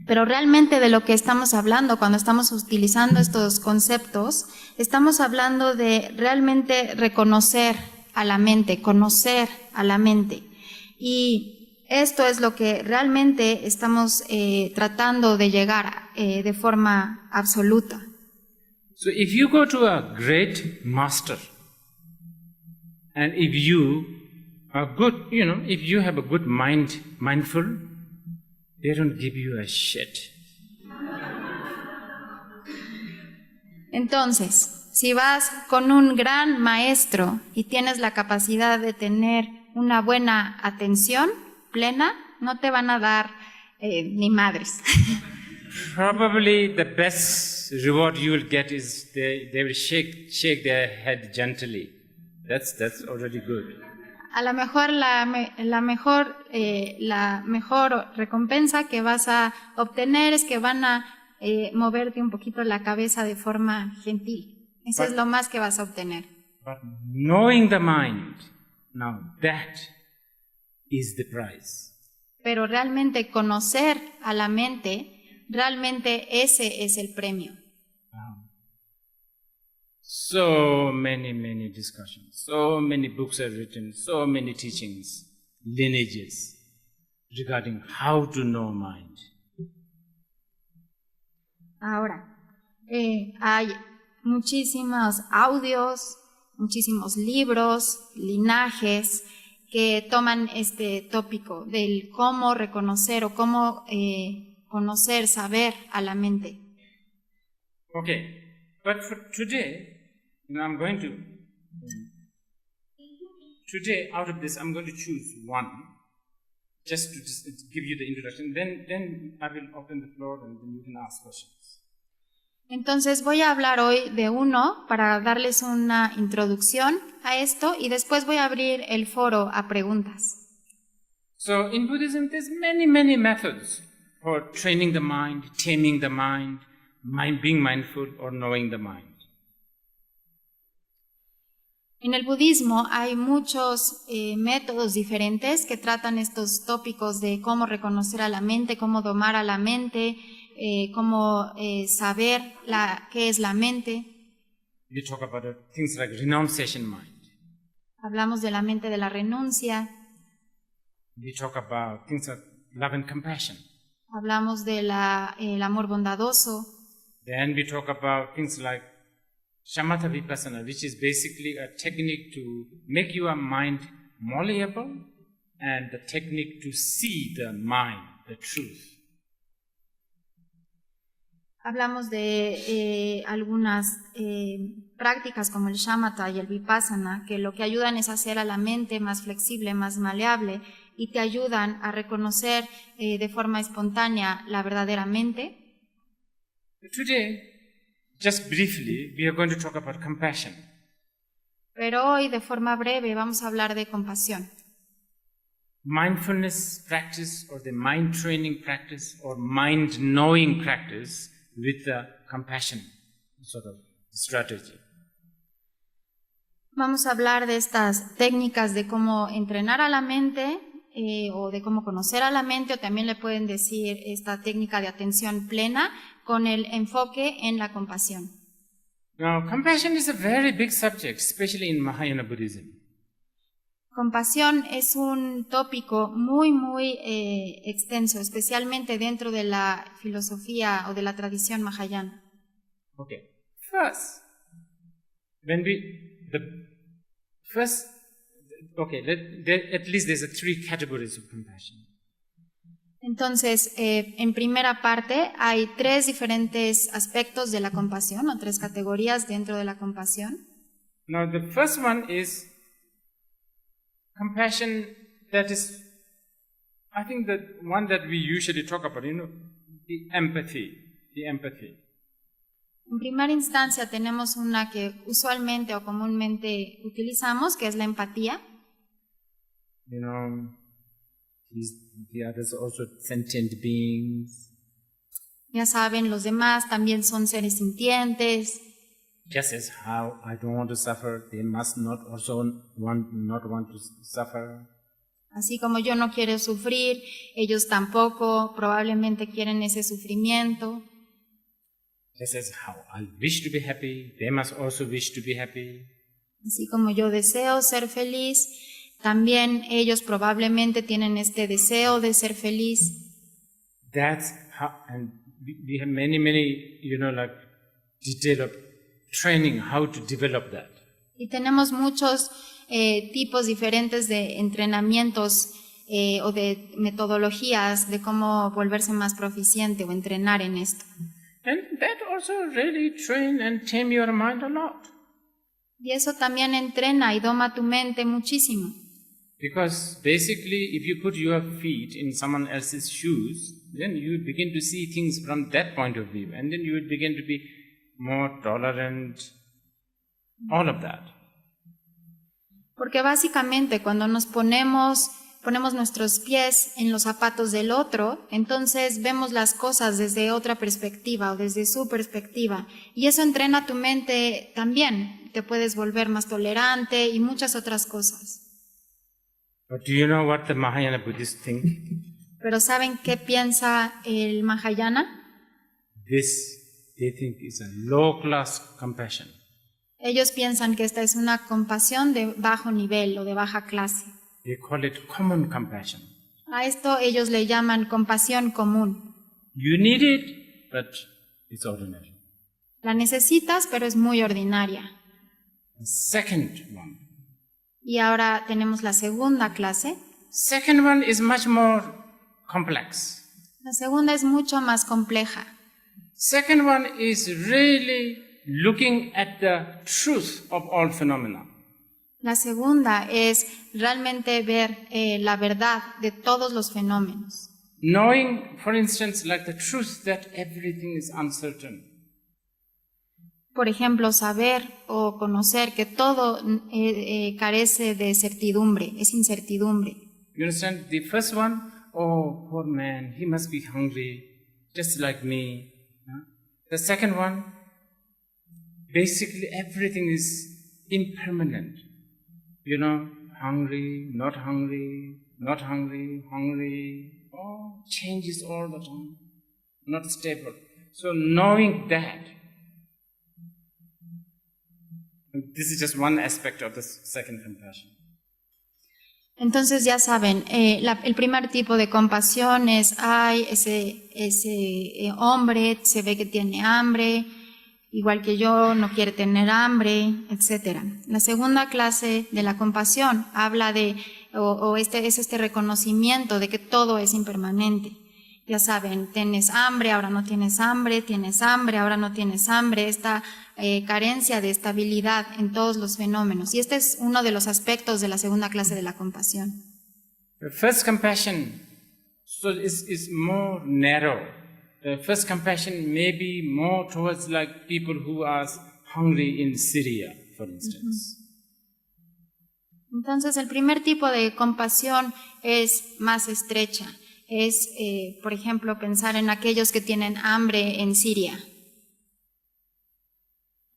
pero realmente de lo que estamos hablando cuando estamos utilizando estos conceptos, estamos hablando de realmente reconocer a la mente, conocer a la mente. Y esto es lo que realmente estamos tratando de llegar de forma absoluta. So if you go to a great master, and if you are good, if you have a good mindful, they don't give you a shit. Entonces, si vas con un gran maestro y tienes la capacidad de tener una buena atención plena, no te van a dar ni madres. Probably the best reward you will get is they will shake their head gently. That's already good. A lo mejor la mejor recompensa que vas a obtener es que van a moverte un poquito la cabeza de forma gentil. Eso es lo más que vas a obtener. But knowing the mind, now that is the prize. Pero realmente conocer a la mente, realmente ese es el premio. Wow. So many discussions, so many books are written, so many teachings, lineages regarding how to know mind. Ahora, hay muchísimos audios, muchísimos libros, linajes que toman este tópico del cómo reconocer o cómo conocer, saber a la mente. Okay, but for today, I'm going to, today out of this, I'm going to choose one, just to give you the introduction, then I will open the floor and then you can ask questions. Entonces voy a hablar hoy de uno para darles una introducción a esto y después voy a abrir el foro a preguntas. So in Buddhism, there's many methods for training the mind, taming the mind, being mindful or knowing the mind. En el budismo hay muchos métodos diferentes que tratan estos tópicos de cómo reconocer a la mente, cómo domar a la mente, cómo saber qué es la mente. We talk about things like renunciation mind. Hablamos de la mente de la renuncia. We talk about things like love and compassion. Hablamos del amor bondadoso. Then we talk about things like shamatha vipassana, which is basically a technique to make your mind malleable and the technique to see the mind, the truth. Hablamos de algunas prácticas como el shamatha y el vipassana, que lo que ayudan es hacer a la mente más flexible, más maleable, y te ayudan a reconocer de forma espontánea la verdadera mente. Today, just briefly, we are going to talk about compassion. Pero hoy, de forma breve, vamos a hablar de compasión. Mindfulness practice or the mind training practice or mind knowing practice with the compassion sort of strategy. Vamos a hablar de estas técnicas de cómo entrenar a la mente o de cómo conocer a la mente, o también le pueden decir esta técnica de atención plena con el enfoque en la compasión. Now, compassion is a very big subject, especially in Mahayana Buddhism. Compasión es un tópico muy extenso, especialmente dentro de la filosofía o de la tradición mahayana. Okay. First, at least there's three categories of compassion. Entonces, en primera parte hay 3 diferentes aspectos de la compasión, o 3 categorías dentro de la compasión. Now, the first one is compassion that is, I think the one that we usually talk about, the empathy. En primera instancia tenemos una que usualmente o comúnmente utilizamos, que es la empatía. The others are also sentient beings. Ya saben, los demás también son seres sintientes. Just as how I don't want to suffer, they must not want to suffer. Así como yo no quiero sufrir, ellos tampoco probablemente quieren ese sufrimiento. Just as how I wish to be happy, they must also wish to be happy. Así como yo deseo ser feliz, también ellos probablemente tienen este deseo de ser feliz. That's how, and we have many, detailed training how to develop that. Y tenemos muchos tipos diferentes de entrenamientos o de metodologías de cómo volverse más proficiente o entrenar en esto. And that also really train and tame your mind a lot. Y eso también entrena y doma tu mente muchísimo. Because basically, if you put your feet in someone else's shoes, then you begin to see things from that point of view, and then you would begin to be more tolerant, all of that. Porque básicamente cuando nos ponemos nuestros pies en los zapatos del otro, entonces vemos las cosas desde otra perspectiva o desde su perspectiva. Y eso entrena tu mente también. Te puedes volver más tolerante y muchas otras cosas. But do you know what the Mahayana Buddhists think? Pero ¿saben qué piensa el Mahayana? They think is a low-class compassion. Ellos piensan que esta es una compasión de bajo nivel o de baja clase. They call it common compassion. A esto ellos le llaman compasión común. You need it, but it's ordinary. La necesitas, pero es muy ordinaria. The second one. Y ahora tenemos la segunda clase. Second one is much more complex. La segunda es mucho más compleja. Second one is really looking at the truth of all phenomena. La segunda es realmente ver la verdad de todos los fenómenos. Knowing, for instance, like the truth that everything is uncertain. Por ejemplo, saber o conocer que todo carece de certidumbre, es incertidumbre. You understand? The first one, oh, poor man, he must be hungry, just like me. The second one, basically everything is impermanent. Hungry, not hungry, not hungry, hungry. Oh, changes all the time, not stable. So knowing that, this is just one aspect of the second compassion. Entonces ya saben, el primer tipo de compasión es, ese hombre se ve que tiene hambre, igual que yo, no quiere tener hambre, etc. La segunda clase de la compasión habla de, es este reconocimiento de que todo es impermanente. Ya saben, tienes hambre, ahora no tienes hambre, ahora no tienes hambre, esta carencia de estabilidad en todos los fenómenos. Y este es uno de los aspectos de la segunda clase de la compasión. The first compassion is more narrow. The first compassion may be more towards like people who are hungry in Syria, for instance. Entonces, el primer tipo de compasión es más estrecha. Es, por ejemplo, pensar en aquellos que tienen hambre en Siria.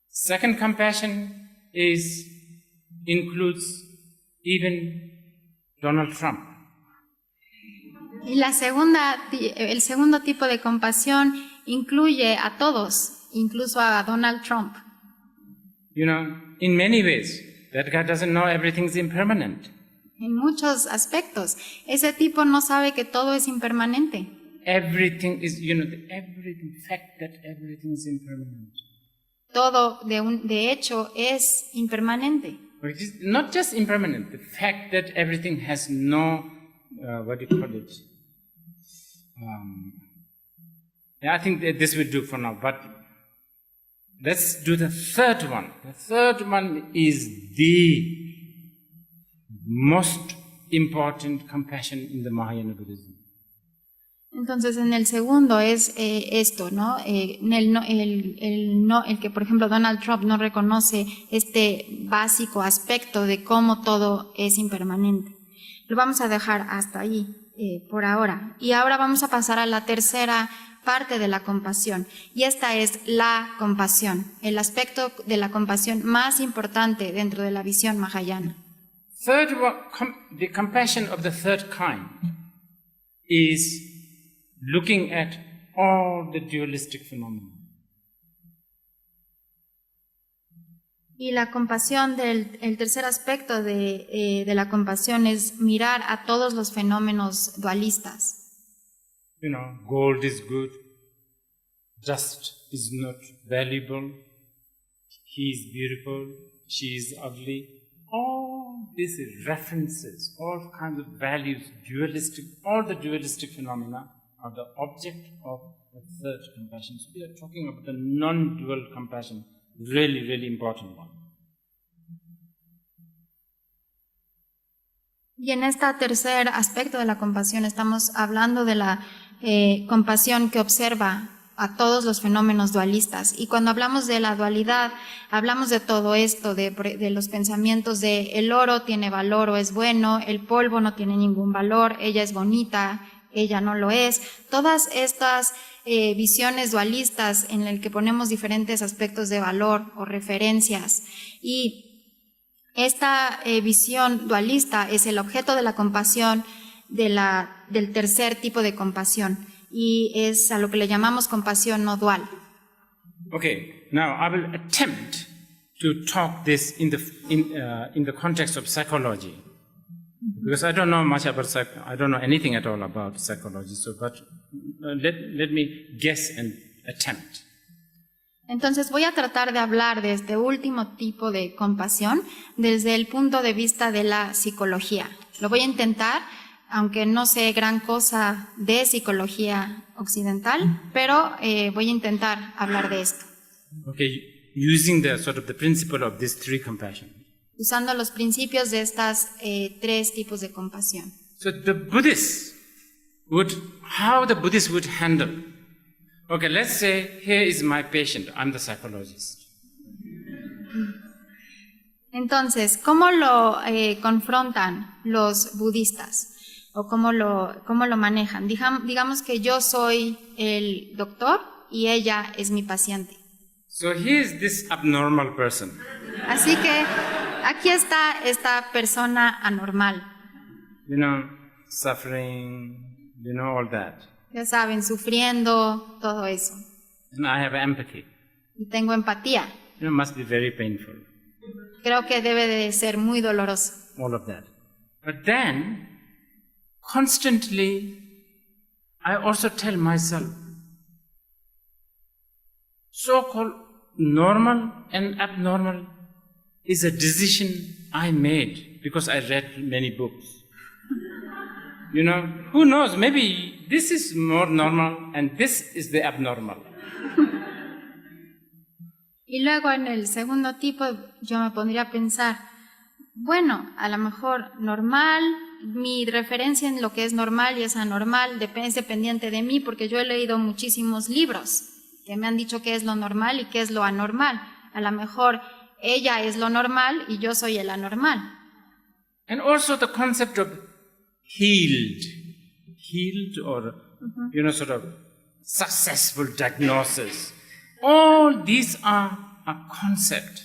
Second compassion includes even Donald Trump. Y el segundo tipo de compasión incluye a todos, incluso a Donald Trump. You know, in many ways, that guy doesn't know everything's impermanent. En muchos aspectos, ese tipo no sabe que todo es impermanente. Everything is, the fact that everything is impermanent. Todo, de hecho, es impermanente. But it is not just impermanent, the fact that everything has no, what do you call it? I think that this will do for now, but let's do the third one. The third one is the most important compassion in the Mahayana Buddhism. Entonces, en el segundo es esto, ¿no? El que, por ejemplo, Donald Trump no reconoce este básico aspecto de cómo todo es impermanente. Lo vamos a dejar hasta ahí por ahora. Y ahora vamos a pasar a la tercera parte de la compasión. Y esta es la compasión, el aspecto de la compasión más importante dentro de la visión mahayana. The compassion of the third kind is looking at all the dualistic phenomena. Y la compasión, el tercer aspecto de la compasión es mirar a todos los fenómenos dualistas. You know, gold is good, dust is not valuable, he is beautiful, she is ugly. All these references, all kinds of values, all the dualistic phenomena are the object of the third compassion. So we are talking about the non-dual compassion, really, really important one. Y en este tercer aspecto de la compasión estamos hablando de la compasión que observa a todos los fenómenos dualistas. Y cuando hablamos de la dualidad, hablamos de todo esto, de los pensamientos de el oro tiene valor o es bueno, el polvo no tiene ningún valor, ella es bonita, ella no lo es. Todas estas visiones dualistas en las que ponemos diferentes aspectos de valor o referencias. Y esta visión dualista es el objeto de la compasión del tercer tipo de compasión. Y es a lo que le llamamos compasión no dual. Okay, now I will attempt to talk this in the context of psychology, because I don't know much about I don't know anything at all about psychology. So, but let me guess and attempt. Entonces voy a tratar de hablar de este último tipo de compasión desde el punto de vista de la psicología. Lo voy a intentar, aunque no sé gran cosa de psicología occidental, pero voy a intentar hablar de esto. Okay, using the principle of these three compassion. Usando los principios de estas tres tipos de compasión. So how the Buddhists would handle. Okay, let's say here is my patient, I'm the psychologist. Entonces, ¿cómo lo confrontan los budistas? ¿O cómo lo manejan? Digamos que yo soy el doctor y ella es mi paciente. So here is this abnormal person. Así que aquí está esta persona anormal. You know, suffering, you know, all that. Ya saben, sufriendo, todo eso. And I have empathy. Y tengo empatía. It must be very painful. Creo que debe de ser muy doloroso. All of that. But then, constantly, I also tell myself, so-called normal and abnormal is a decision I made because I read many books. You know, who knows, maybe this is more normal and this is the abnormal. Y luego en el segundo tipo yo me pondría a pensar, bueno, a lo mejor normal, mi referencia en lo que es normal y es anormal es dependiente de mí porque yo he leído muchísimos libros que me han dicho qué es lo normal y qué es lo anormal. A lo mejor ella es lo normal y yo soy el anormal. And also the concept of healed or, you know, successful diagnosis. All these are a concept.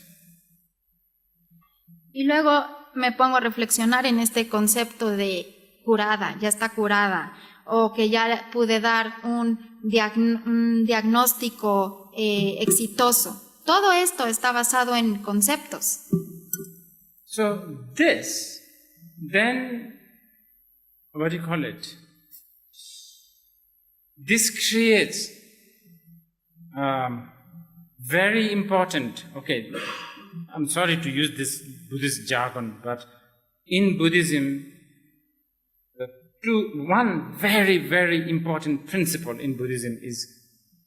Y luego me pongo a reflexionar en este concepto de curada, ya está curada, o que ya pude dar un diagnóstico exitoso. Todo esto está basado en conceptos. So this, then, what do you call it? This creates very important, okay, I'm sorry to use this Buddhist jargon, but in Buddhism, one very, very important principle in Buddhism is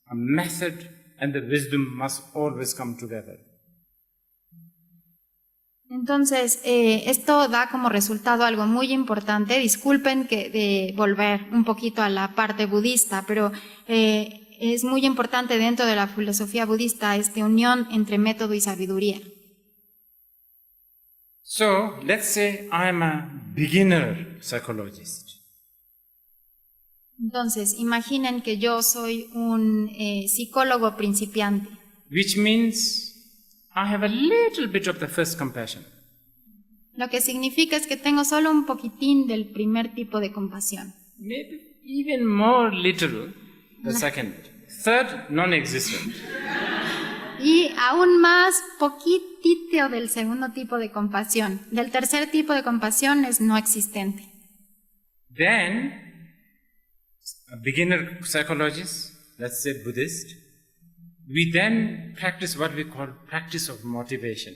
a method and the wisdom must always come together. Entonces, esto da como resultado algo muy importante. Disculpen que de volver un poquito a la parte budista, pero es muy importante dentro de la filosofía budista esta unión entre método y sabiduría. So, let's say I'm a beginner psychologist. Entonces, imaginen que yo soy un psicólogo principiante. Which means I have a little bit of the first compassion. Lo que significa es que tengo solo un poquitín del primer tipo de compasión. Maybe even more little the second. Third, non-existent. Y aún más poquitito del segundo tipo de compasión. Del tercer tipo de compasión es no existente. Then, a beginner psychologist, let's say Buddhist, we then practice what we call practice of motivation.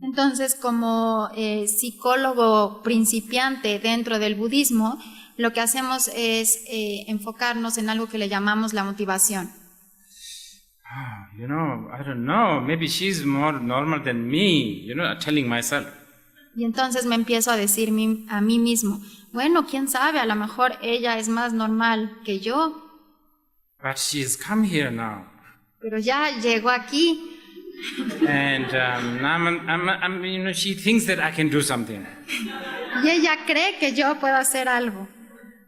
Entonces, como psicólogo principiante dentro del budismo, lo que hacemos es enfocarnos en algo que le llamamos la motivación. I don't know, maybe she's more normal than me, telling myself. Y entonces me empiezo a decir a mí mismo, bueno, quién sabe, a lo mejor ella es más normal que yo. But she's come here now. Pero ya llegó aquí. And she thinks that I can do something. Y ella cree que yo puedo hacer algo.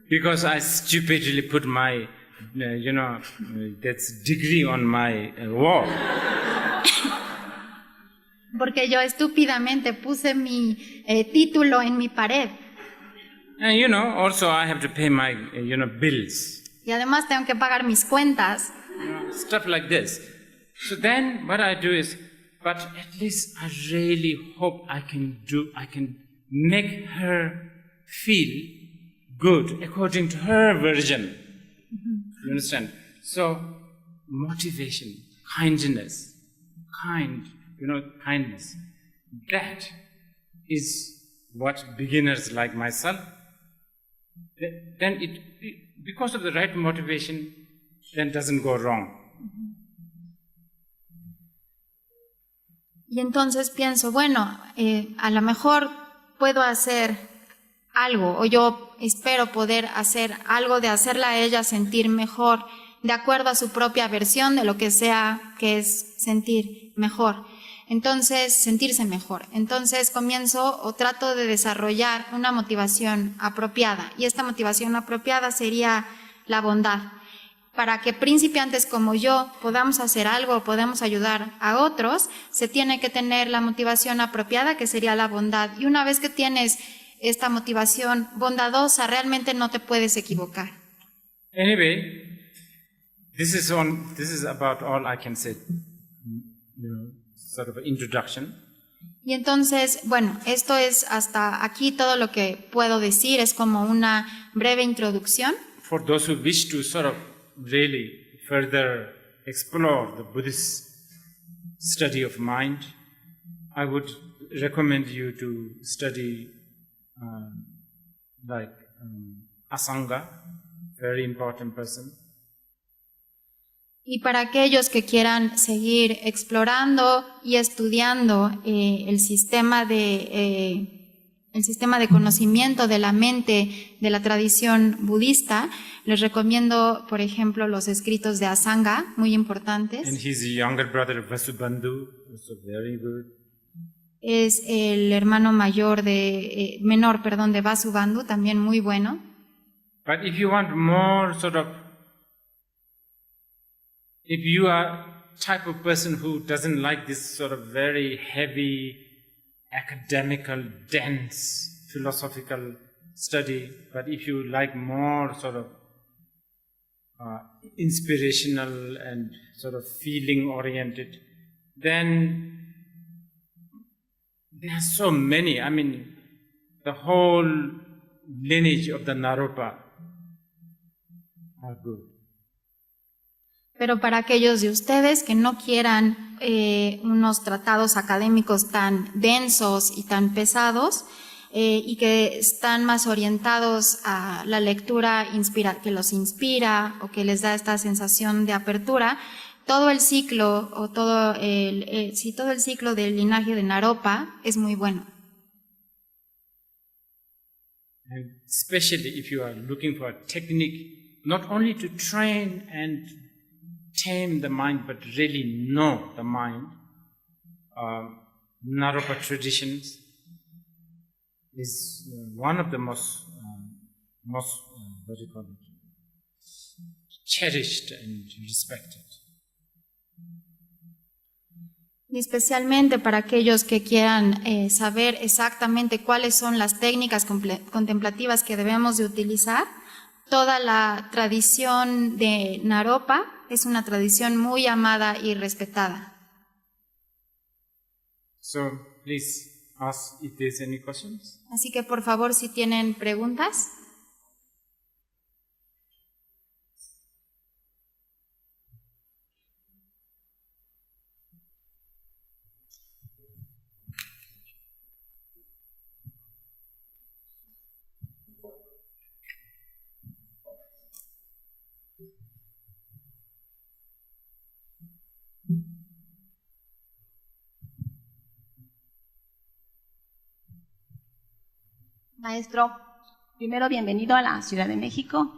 Because I stupidly put my, that's degree on my wall. Porque yo estúpidamente puse mi título en mi pared. And also I have to pay my, bills. Y además tengo que pagar mis cuentas. Stuff like this. So then what I do is, but at least I really hope I can make her feel good according to her version. You understand? So motivation, kindness, kindness. That is what beginners like myself, then it because of the right motivation, then doesn't go wrong. Y entonces pienso, bueno, a lo mejor puedo hacer algo, o yo espero poder hacer algo de hacerla a ella sentir mejor, de acuerdo a su propia versión de lo que sea que es sentir mejor. Entonces, sentirse mejor. Entonces comienzo o trato de desarrollar una motivación apropiada. Y esta motivación apropiada sería la bondad. Para que principiantes como yo podamos hacer algo, podamos ayudar a otros, se tiene que tener la motivación apropiada, que sería la bondad. Y una vez que tienes esta motivación bondadosa, realmente no te puedes equivocar. Anyway, this is about all I can say. Sort of an introduction. Y entonces, bueno, esto es hasta aquí todo lo que puedo decir, es como una breve introducción. For those who wish to sort of really further explore the Buddhist study of mind, I would recommend you to study Asanga, very important person. Y para aquellos que quieran seguir explorando y estudiando el sistema de conocimiento de la mente de la tradición budista, les recomiendo, por ejemplo, los escritos de Asanga, muy importantes. And his younger brother Vasubandhu, also very good. Es el hermano menor de Vasubandhu, también muy bueno. But if you want more if you are type of person who doesn't like this sort of very heavy, academical, dense, philosophical study, but if you like more sort of inspirational and sort of feeling oriented, then there are so many. I mean, the whole lineage of the Naropa are good. Pero para aquellos de ustedes que no quieran unos tratados académicos tan densos y tan pesados y que están más orientados a la lectura que los inspira o que les da esta sensación de apertura, todo el ciclo o todo el ciclo del linaje de Naropa es muy bueno. And especially if you are looking for a technique, not only to train and tame the mind, but really know the mind, Naropa traditions is one of the most what do you call it, cherished and respected. Y especialmente para aquellos que quieran saber exactamente cuáles son las técnicas contemplativas que debemos de utilizar, toda la tradición de Naropa es una tradición muy amada y respetada. So please ask if there's any questions. Así que por favor, si tienen preguntas. Maestro, primero bienvenido a la Ciudad de México.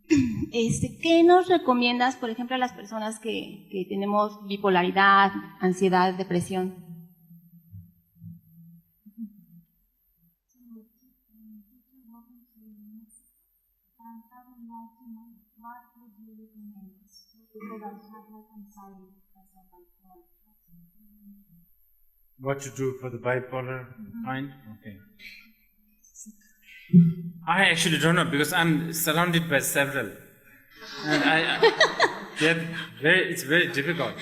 ¿Qué nos recomiendas, por ejemplo, a las personas que tenemos bipolaridad, ansiedad, depresión? What to do for the bipolar mind? Okay. I actually don't know because I'm surrounded by several, and it's very difficult.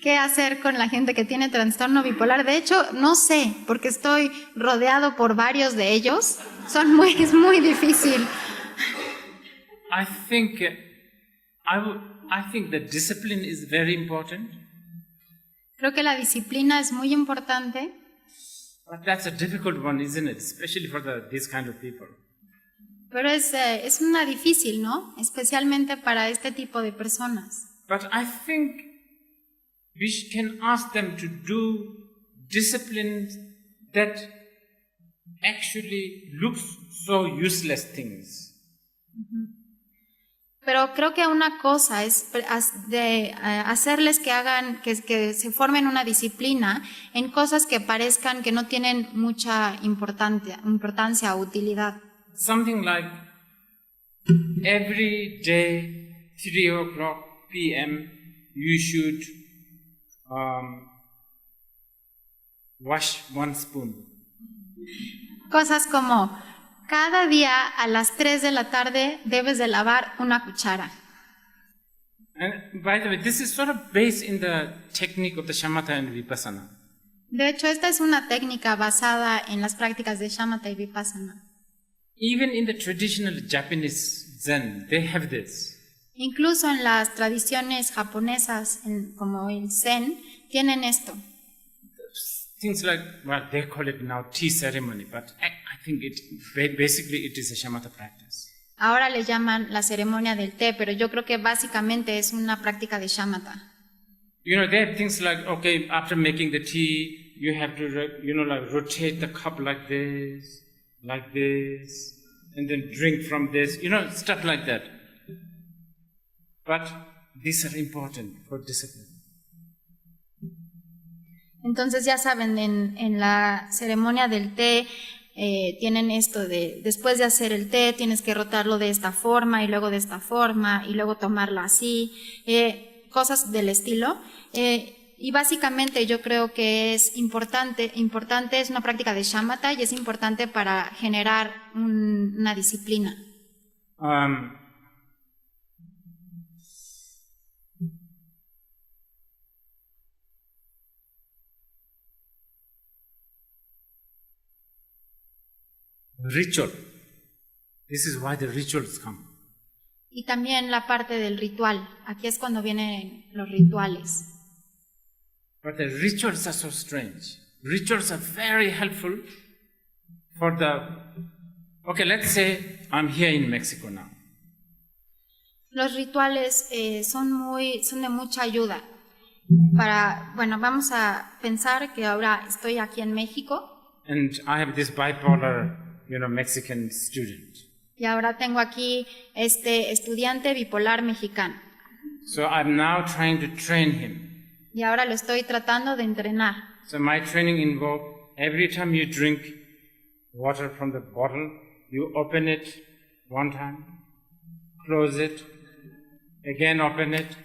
¿Qué hacer con la gente que tiene trastorno bipolar? De hecho, no sé, porque estoy rodeado por varios de ellos. Es muy difícil. I think the discipline is very important. Creo que la disciplina es muy importante. But that's a difficult one, isn't it? Especially for these kind of people. Pero es una difícil, ¿no? Especialmente para este tipo de personas. But I think we can ask them to do disciplines that actually looks so useless things. Pero creo que una cosa es hacerles que se formen una disciplina en cosas que parezcan que no tienen mucha importancia o utilidad. Something like every day, 3:00 p.m., you should wash one spoon. Cosas como cada día a las 3 de la tarde debes de lavar una cuchara. And by the way, this is sort of based in the technique of the shamatha and vipassana. De hecho, esta es una técnica basada en las prácticas de shamatha y vipassana. Even in the traditional Japanese Zen, they have this. Incluso en las tradiciones japonesas, como el Zen, tienen esto. Things like, well, they call it now tea ceremony, but I think basically it is a shamatha practice. Ahora le llaman la ceremonia del té, pero yo creo que básicamente es una práctica de shamatha. You know, they have things like, okay, after making the tea, you have to, like rotate the cup like this, and then drink from this, stuff like that. But these are important for discipline. Entonces ya saben, en la ceremonia del té tienen esto de, después de hacer el té tienes que rotarlo de esta forma y luego de esta forma y luego tomarlo así, cosas del estilo. Y básicamente yo creo que es importante, es una práctica de shamatha y es importante para generar una disciplina. Ritual. This is why the rituals come. Y también la parte del ritual. Aquí es cuando vienen los rituales. But the rituals are so strange. Rituals are very helpful for okay, let's say I'm here in Mexico now. Los rituales son de mucha ayuda. Bueno, vamos a pensar que ahora estoy aquí en México. And I have this bipolar, Mexican student. Y ahora tengo aquí este estudiante bipolar mexicano. So I'm now trying to train him. Y ahora lo estoy tratando de entrenar. So my training involved every time you drink water from the bottle, you open it one time, close it, again open it,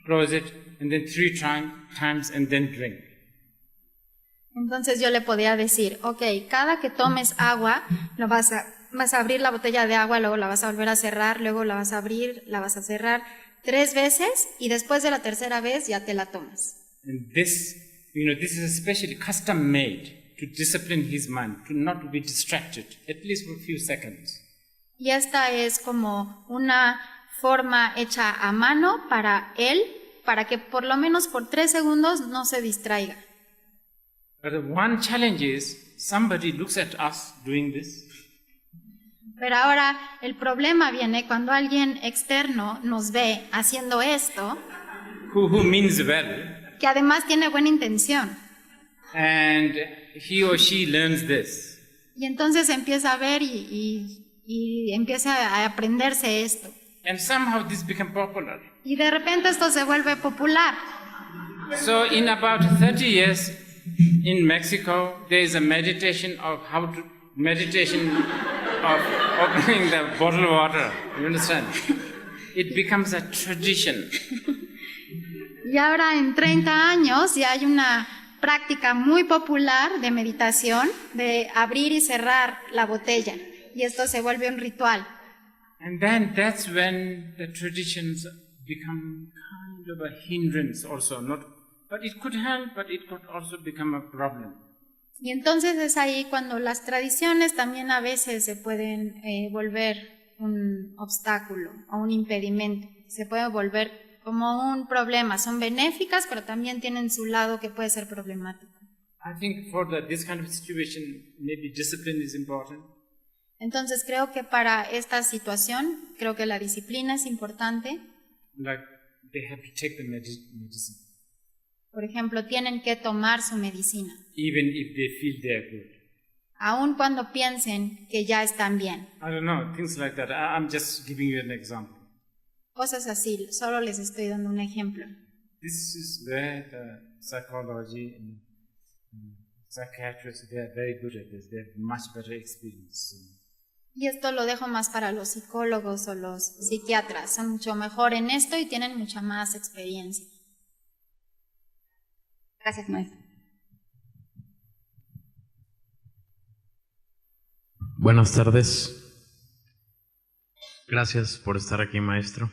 close it, and then 3 times and then drink. Entonces yo le podía decir, ok, cada que tomes agua, vas a abrir la botella de agua, luego la vas a volver a cerrar, luego la vas a abrir, la vas a cerrar 3 veces y después de la tercera vez ya te la tomas. And this is especially custom made to discipline his mind, to not be distracted, at least for a few seconds. Y esta es como una forma hecha a mano para él, para que por lo menos por 3 segundos no se distraiga. But one challenge is somebody looks at us doing this. Pero ahora el problema viene cuando alguien externo nos ve haciendo esto, Who means well, que además tiene buena intención. and he or she learns this. Y entonces empieza a ver y empieza a aprenderse esto. And somehow this became popular. Y de repente esto se vuelve popular. So in about 30 years in Mexico, there is a meditation of opening the bottled water. You understand? It becomes a tradition. Y ahora en 30 años ya hay una práctica muy popular de meditación, de abrir y cerrar la botella. Y esto se vuelve un ritual. And then that's when the traditions become kind of a hindrance also. But it could help, but it could also become a problem. Y entonces es ahí cuando las tradiciones también a veces se pueden volver un obstáculo o un impedimento. Se puede volver como un problema. Son benéficas, pero también tienen su lado que puede ser problemático. I think for this kind of situation, maybe discipline is important. Entonces creo que para esta situación, creo que la disciplina es importante. Like they have to take the medicine, Por ejemplo, tienen que tomar su medicina, even if they feel they are good. aun cuando piensen que ya están bien. I don't know, things like that. I'm just giving you an example. Cosas así, solo les estoy dando un ejemplo. This is where the psychology and psychiatrists, they are very good at this. They have much better experience. Y esto lo dejo más para los psicólogos o los psiquiatras. Son mucho mejor en esto y tienen mucha más experiencia. Gracias, maestro. Buenas tardes. Gracias por estar aquí, maestro.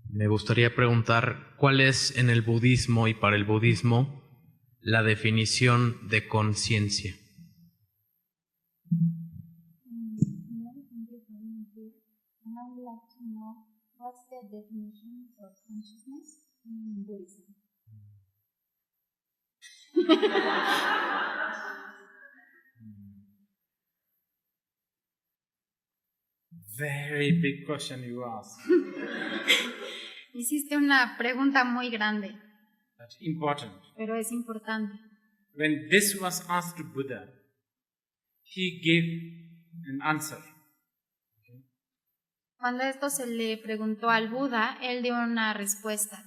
Me gustaría preguntar, ¿cuál es en el budismo y para el budismo la definición de conciencia? Very big question you ask. Hiciste una pregunta muy grande, That's important. pero es importante. When this was asked to Buddha, he gave an answer. Cuando esto se le preguntó al Buda, él dio una respuesta.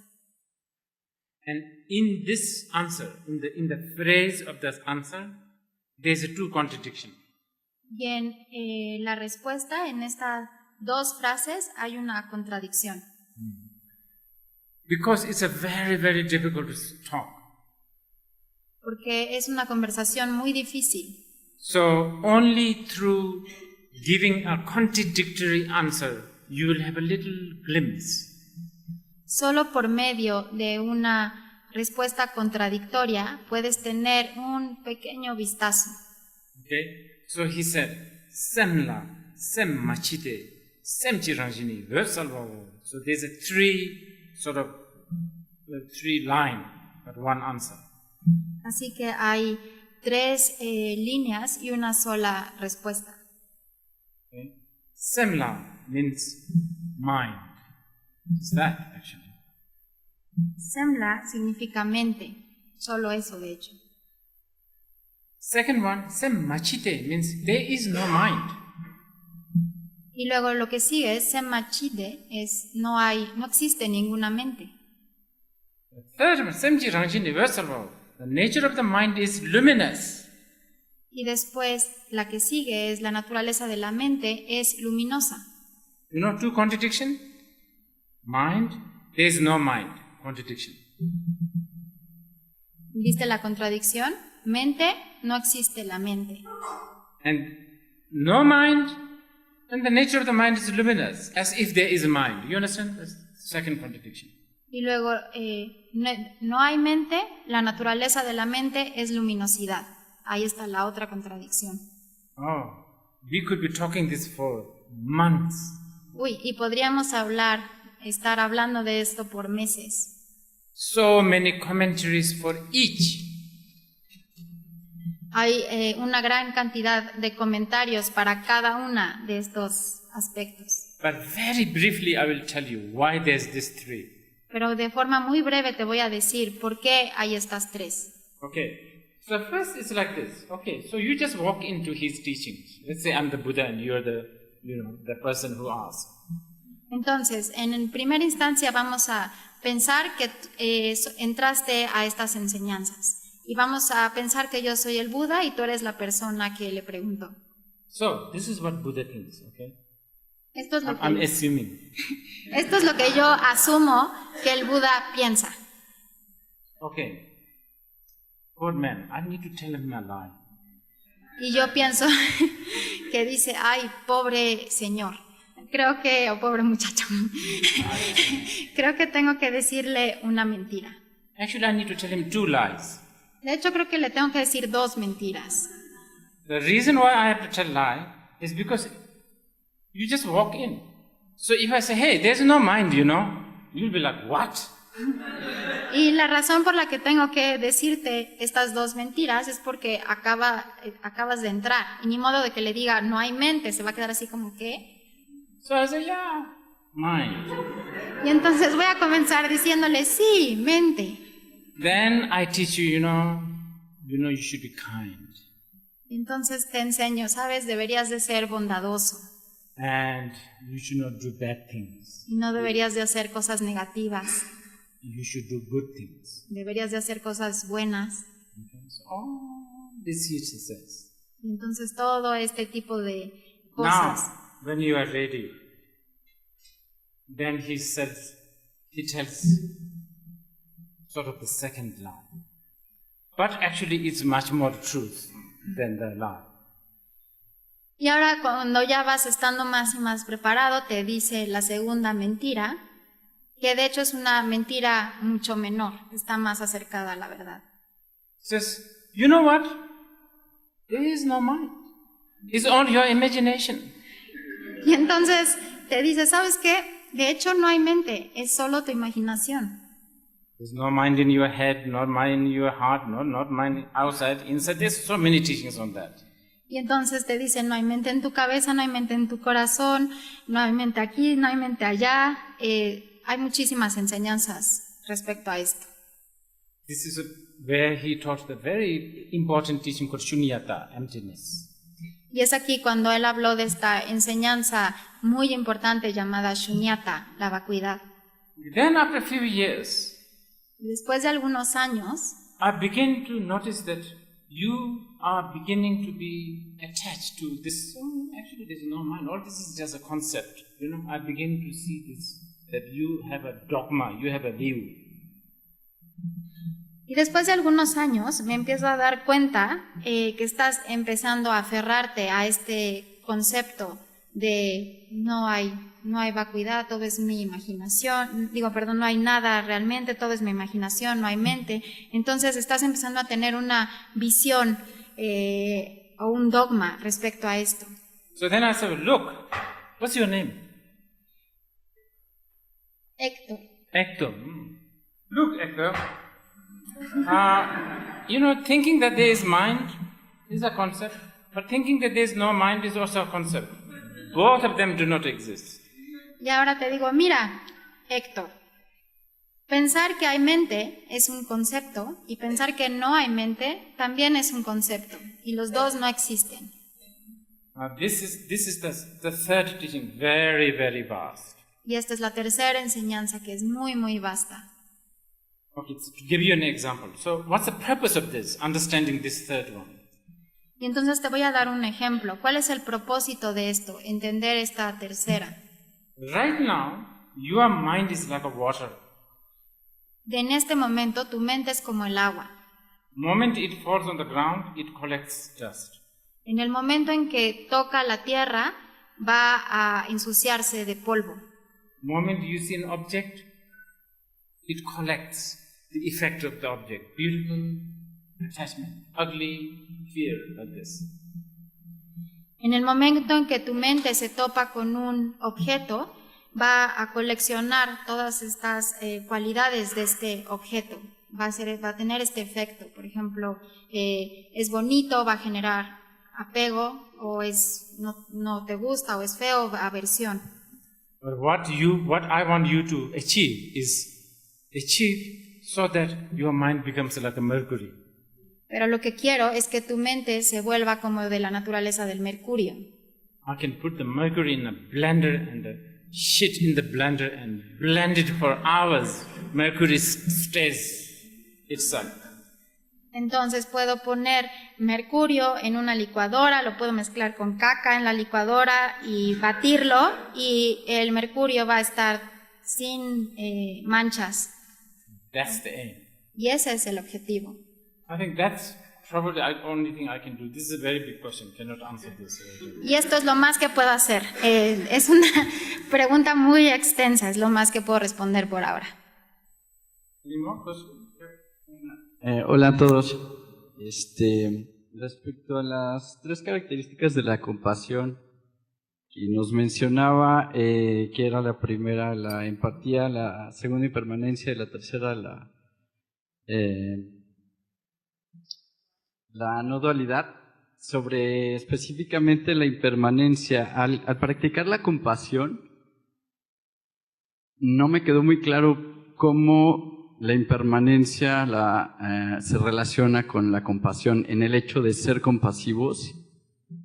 And in this answer, in the phrase of that answer, there's a two contradiction. Y en la respuesta, en estas 2 frases, hay una contradicción. Because it's a very, very difficult talk. Porque es una conversación muy difícil. So only through giving a contradictory answer, you will have a little glimpse. Solo por medio de una respuesta contradictoria puedes tener un pequeño vistazo. Okay? So he said, Semla, Sem Machite, Sem Chiranjini, Versalvavo. So there's a three line, but one answer. Así que hay 3 líneas y una sola respuesta. Okay? Semla means mind. It's that actually. Semla significa mente, solo eso de hecho. Second one, Sem Machite means there is no mind. Y luego lo que sigue es Semmachide, es no existe ninguna mente. The third one, Sem Chiranjini, Versalvavo. The nature of the mind is luminous. Y después la que sigue es la naturaleza de la mente es luminosa. You know, two contradiction? Mind, there is no mind. Contradiction. ¿Viste la contradicción? Mente, no existe la mente. And no mind, and the nature of the mind is luminous, as if there is a mind. You understand? That's the second contradiction. Y luego, no hay mente, la naturaleza de la mente es luminosidad. Ahí está la otra contradicción. Oh, we could be talking this for months. Uy, y podríamos estar hablando de esto por meses. So many commentaries for each. Hay una gran cantidad de comentarios para cada una de estos aspectos. But very briefly, I will tell you why there's this three. Pero de forma muy breve te voy a decir por qué hay estas 3. Okay. So first it's like this. Okay, so you just walk into his teachings. Let's say I'm the Buddha and you're the person who asks. Entonces, en primera instancia vamos a pensar que entraste a estas enseñanzas. Y vamos a pensar que yo soy el Buda y tú eres la persona que le preguntó. So, this is what Buddha thinks, okay? Esto es lo I'm que, assuming. esto es lo que yo asumo que el Buda piensa. Okay. Poor man, I need to tell him a lie. Y yo pienso que dice, ay, pobre señor. O pobre muchacho. Creo que tengo que decirle una mentira. Actually, I need to tell him 2 lies. De hecho, creo que le tengo que decir 2 mentiras. The reason why I have to tell lie is because you just walk in. So if I say, hey, there's no mind, you'll be like, what? Y la razón por la que tengo que decirte estas 2 mentiras es porque acabas de entrar. Y ni modo de que le diga, no hay mente, se va a quedar así como que... So I say, yeah, mind. Y entonces voy a comenzar diciéndole, sí, mente. Then I teach you, you should be kind. Y entonces te enseño, sabes, deberías de ser bondadoso. And you should not do bad things. Y no deberías de hacer cosas negativas. You should do good things. Deberías de hacer cosas buenas. Okay? So all this he says. Y entonces todo este tipo de cosas. Now, when you are ready, then he tells sort of the second lie. But actually it's much more truth than the lie. Y ahora cuando ya vas estando más y más preparado, te dice la segunda mentira, que de hecho es una mentira mucho menor, está más acercada a la verdad. Says, you know what? There is no mind. It's all your imagination. Y entonces te dice, ¿sabes qué? De hecho no hay mente, es solo tu imaginación. There's no mind in your head, not mind in your heart, not mind outside, inside. There's so many teachings on that. Y entonces te dice, no hay mente en tu cabeza, no hay mente en tu corazón, no hay mente aquí, no hay mente allá. Hay muchísimas enseñanzas respecto a esto. This is where he taught the very important teaching called Shunyata, emptiness. Y es aquí cuando él habló de esta enseñanza muy importante llamada Shunyata, la vacuidad. Then after a few years, Y después de algunos años, I began to notice that you are beginning to be attached to this. Actually, there's no mind. All this is just a concept. I begin to see this that you have a dogma, you have a view. Y después de algunos años me empiezo a dar cuenta que estás empezando a aferrarte a este concepto de no hay vacuidad, todo es mi imaginación, no hay nada realmente, todo es mi imaginación, no hay mente. Entonces estás empezando a tener una visión o un dogma respecto a esto. So then I said, look, what's your name? Héctor. Hector. Look, Hector. Thinking that there is mind is a concept, but thinking that there is no mind is also a concept. Both of them do not exist. Y ahora te digo, mira, Héctor, pensar que hay mente es un concepto y pensar que no hay mente también es un concepto y los dos no existen. This is the third teaching, very, very vast. Y esta es la tercera enseñanza que es muy, muy vasta. Okay, so to give you an example. So what's the purpose of this, understanding this third one? Y entonces te voy a dar un ejemplo. ¿Cuál es el propósito de esto? Entender esta tercera. Right now, your mind is like a water. En este momento tu mente es como el agua. The moment it falls on the ground, it collects dust. En el momento en que toca la tierra, va a ensuciarse de polvo. The moment you see an object, it collects the effect of the object. Beautiful, attachment, ugly, fear, like this. En el momento en que tu mente se topa con un objeto, va a coleccionar todas estas cualidades de este objeto. Va a tener este efecto. Por ejemplo, es bonito, va a generar apego, o no te gusta, o es feo, aversión. But what I want you to achieve so that your mind becomes like a mercury. Pero lo que quiero es que tu mente se vuelva como de la naturaleza del mercurio. I can put the mercury in a blender and the shit in the blender and blend it for hours. Mercury stays itself. Entonces puedo poner mercurio en una licuadora, lo puedo mezclar con caca en la licuadora y batirlo, y el mercurio va a estar sin manchas. That's the aim. Y ese es el objetivo. I think that's probably the only thing I can do. This is a very big question. Cannot answer this. Y esto es lo más que puedo hacer. Es una pregunta muy extensa, es lo más que puedo responder por ahora. Any more questions? Hola a todos. Respecto a las 3 características de la compasión, y nos mencionaba que era la primera la empatía, la segunda impermanencia y la tercera la no dualidad. Sobre específicamente la impermanencia, al practicar la compasión, no me quedó muy claro cómo la impermanencia se relaciona con la compasión en el hecho de ser compasivos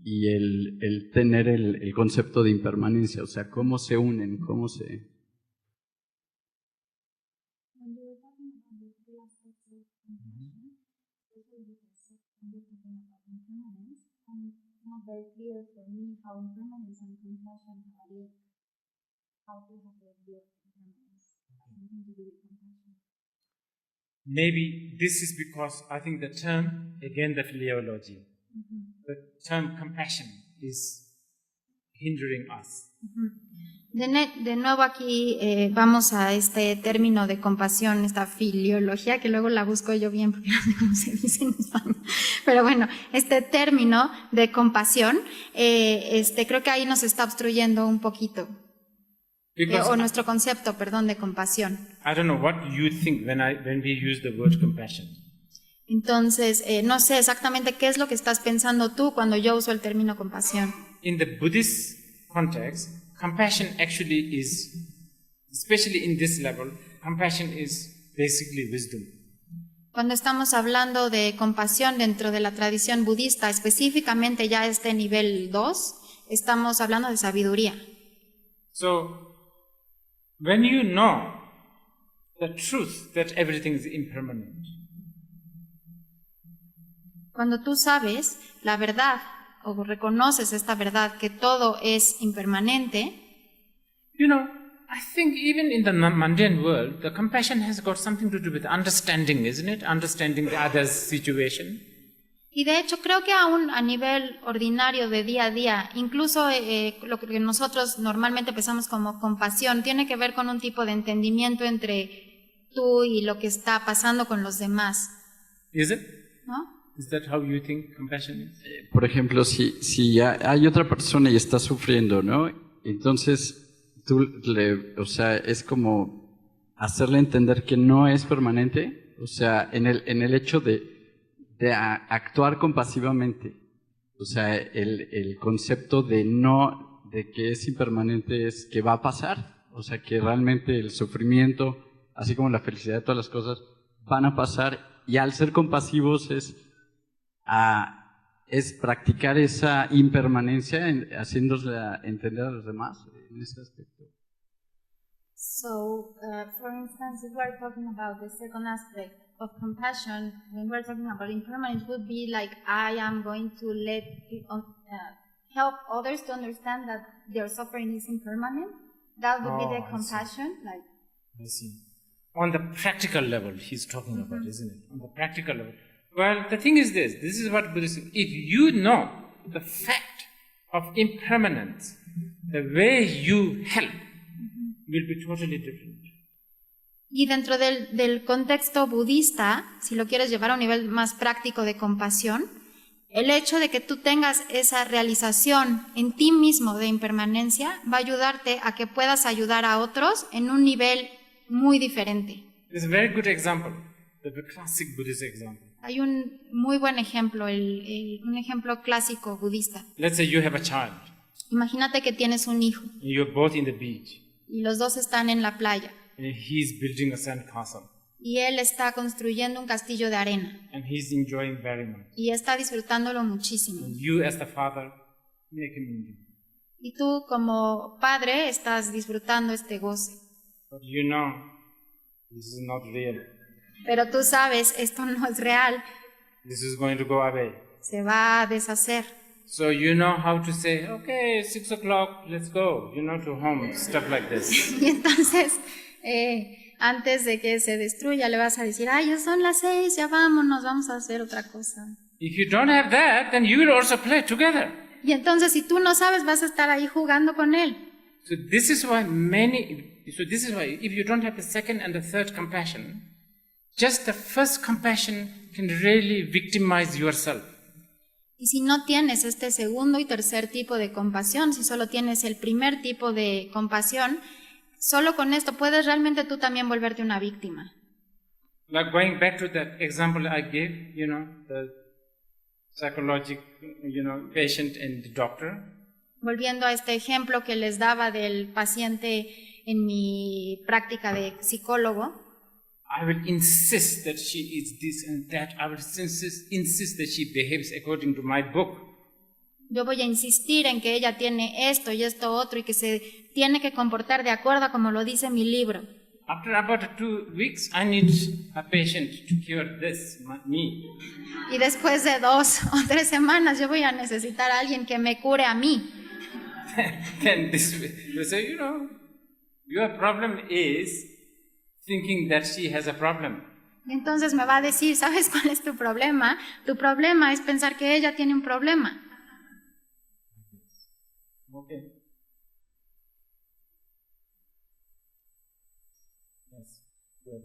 y el tener el concepto de impermanencia, o sea, cómo se unen, cómo se... Maybe this is because I think the term, again the philology, the term compassion is hindering us. De nuevo aquí vamos a este término de compasión, esta filiología, que luego la busco yo bien porque no sé cómo se dice en español. Pero bueno, este término de compasión, creo que ahí nos está obstruyendo un poquito. O nuestro concepto, perdón, de compasión. I don't know what you think when we use the word compassion. Entonces, no sé exactamente qué es lo que estás pensando tú cuando yo uso el término compasión. In the Buddhist context, compassion actually is, especially in this level, compassion is basically wisdom. Cuando estamos hablando de compasión dentro de la tradición budista, específicamente ya este nivel 2, estamos hablando de sabiduría. So, when you know the truth that everything is impermanent, cuando tú sabes la verdad o reconoces esta verdad que todo es impermanente, you know, I think even in the mundane world, the compassion has got something to do with understanding, isn't it? Understanding the other's situation. Y de hecho creo que aún a nivel ordinario de día a día, incluso lo que nosotros normalmente pensamos como compasión, tiene que ver con un tipo de entendimiento entre tú y lo que está pasando con los demás, Is it? ¿no? Is that how you think compassion is? Por ejemplo, si hay otra persona y está sufriendo, ¿no? Entonces, o sea, es como hacerle entender que no es permanente, o sea, en el hecho de actuar compasivamente. O sea, el concepto de que es impermanente es que va a pasar. O sea, que realmente el sufrimiento, así como la felicidad, todas las cosas van a pasar. Y al ser compasivos es practicar esa impermanencia, haciéndose entender a los demás en ese aspecto. So, for instance, if we're talking about the second aspect of compassion, when we're talking about impermanence, would be like I am going to help others to understand that their suffering is impermanent. That would be the compassion. I see. On the practical level, he's talking about, isn't it? On the practical level. Well, the thing is this is what Buddhism, if you know the fact of impermanence, the way you help will be totally different. Y dentro del contexto budista, si lo quieres llevar a un nivel más práctico de compasión, el hecho de que tú tengas esa realización en ti mismo de impermanencia va a ayudarte a que puedas ayudar a otros en un nivel muy diferente. It's a very good example, the classic Buddhist example. Hay un muy buen ejemplo, un ejemplo clásico budista. Let's say you have a child. Imagínate que tienes un hijo You're both in the beach. y los dos están en la playa And he's building a sandcastle. y él está construyendo un castillo de arena And he's enjoying very much. y está disfrutándolo muchísimo. And you as the father make him enjoy. Y tú como padre estás disfrutando este goce. But you know, this is not real. Pero tú sabes, esto no es real, This is going to go away. se va a deshacer. So you know how to say, okay, 6 o'clock, let's go, to home, stuff like this. Y entonces, antes de que se destruya, le vas a decir, ay, ya son las 6, ya vámonos, vamos a hacer otra cosa. If you don't have that, then you will also play together. Y entonces, si tú no sabes, vas a estar ahí jugando con él. So this is why if you don't have the second and the third compassion, just the first compassion can really victimize yourself. Y si no tienes este segundo y tercer tipo de compasión, si solo tienes el primer tipo de compasión, solo con esto puedes realmente tú también volverte una víctima. Like going back to that example I gave, the psychological, patient and the doctor. Volviendo a este ejemplo que les daba del paciente en mi práctica de psicólogo, I will insist that she is this and that. I will insist that she behaves according to my book. yo voy a insistir en que ella tiene esto y esto otro y que se tiene que comportar de acuerdo a como lo dice mi libro. After about 2 weeks, I need a patient to cure this, me. Y después de 2 o 3 semanas yo voy a necesitar a alguien que me cure a mí. Then this will say, your problem is thinking that she has a problem. Y entonces me va a decir, ¿sabes cuál es tu problema? Tu problema es pensar que ella tiene un problema. Okay. Yes. Good.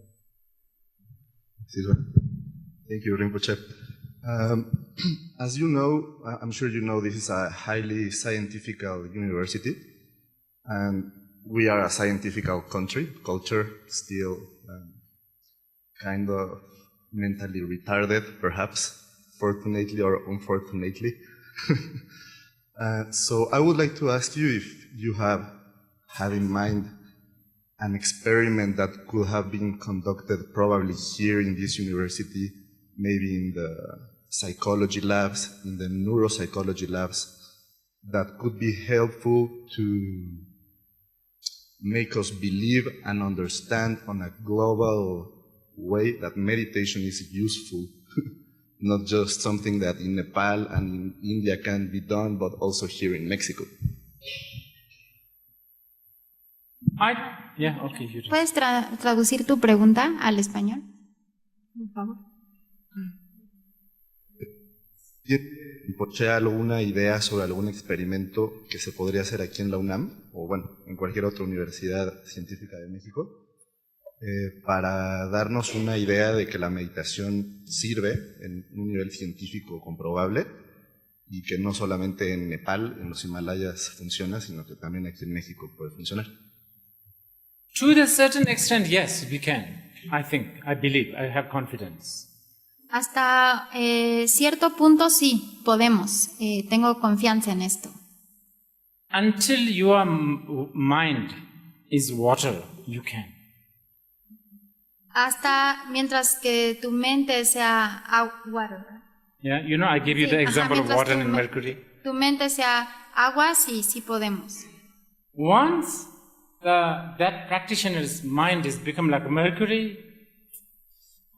Thank you, Rinpoche. As you know, I'm sure you know this is a highly scientific university, and we are a scientific culture, still kind of mentally retarded, perhaps, fortunately or unfortunately. So I would like to ask you if you have had in mind an experiment that could have been conducted probably here in this university, maybe in the psychology labs, in the neuropsychology labs, that could be helpful to make us believe and understand on a global way that meditation is useful, not just something that in Nepal and in India can be done, but also here in Mexico. I Yeah, okay, you do. ¿Puedes traducir tu pregunta al español? Por favor. ¿Rinpoche alguna idea sobre algún experimento que se podría hacer aquí en la UNAM, o bueno, en cualquier otra universidad científica de México, para darnos una idea de que la meditación sirve en un nivel científico comprobable y que no solamente en Nepal, en los Himalayas funciona, sino que también aquí en México puede funcionar? To a certain extent, yes, we can. I believe, I have confidence. Hasta cierto punto sí, podemos. Tengo confianza en esto. Until your mind is water, you can. Hasta mientras que tu mente sea water. Yeah, you know, I gave you Sí, the example of mientras water and mercury. Tu mente sea agua, sí podemos. Once that practitioner's mind has become like mercury,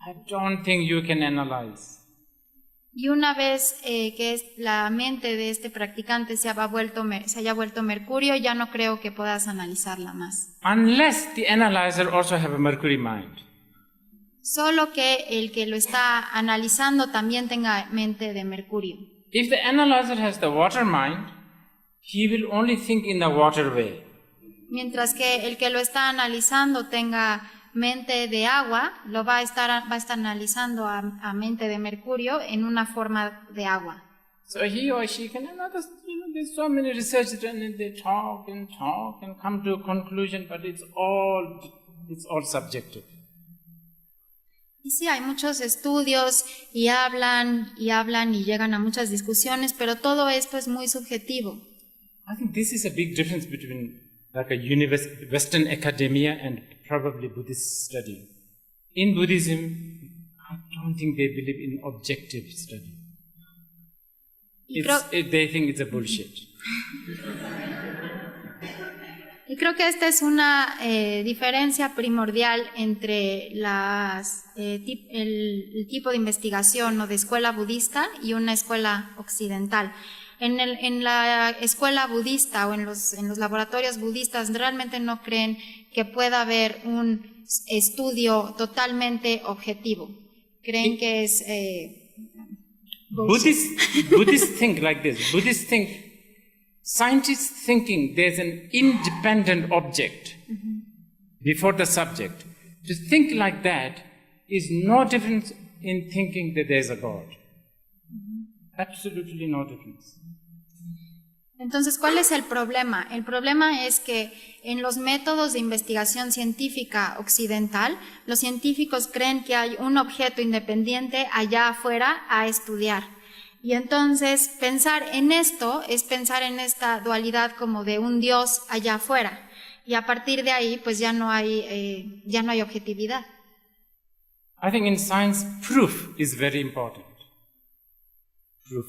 I don't think you can analyze. Y una vez que la mente de este practicante se haya vuelto mercurio, ya no creo que puedas analizarla más. Unless the analyzer also have a mercury mind. Solo que el que lo está analizando también tenga mente de mercurio. If the analyzer has the water mind, he will only think in the water way. Mientras que el que lo está analizando tenga mente de agua, lo va a estar analizando a mente de mercurio en una forma de agua. So he or she can, there's so many researchers and they talk and come to a conclusion, but it's all subjective. Y sí, hay muchos estudios y hablan y llegan a muchas discusiones, pero todo esto es muy subjetivo. I think this is a big difference between like a Western academia and probably Buddhist study. In Buddhism, I don't think they believe in objective study. They think it's a bullshit. Y creo que esta es una diferencia primordial entre el tipo de investigación o de escuela budista y una escuela occidental. En la escuela budista o en los laboratorios budistas realmente no creen que pueda haber un estudio totalmente objetivo. Creen que es Buddhists think like this. Buddhists think, scientists thinking there's an independent object before the subject. To think like that is no difference in thinking that there's a God. Absolutely no difference. Entonces, ¿cuál es el problema? El problema es que en los métodos de investigación científica occidental, los científicos creen que hay un objeto independiente allá afuera a estudiar. Y entonces pensar en esto es pensar en esta dualidad como de un Dios allá afuera. Y a partir de ahí, pues ya no hay objetividad. I think in science, proof is very important. Proof.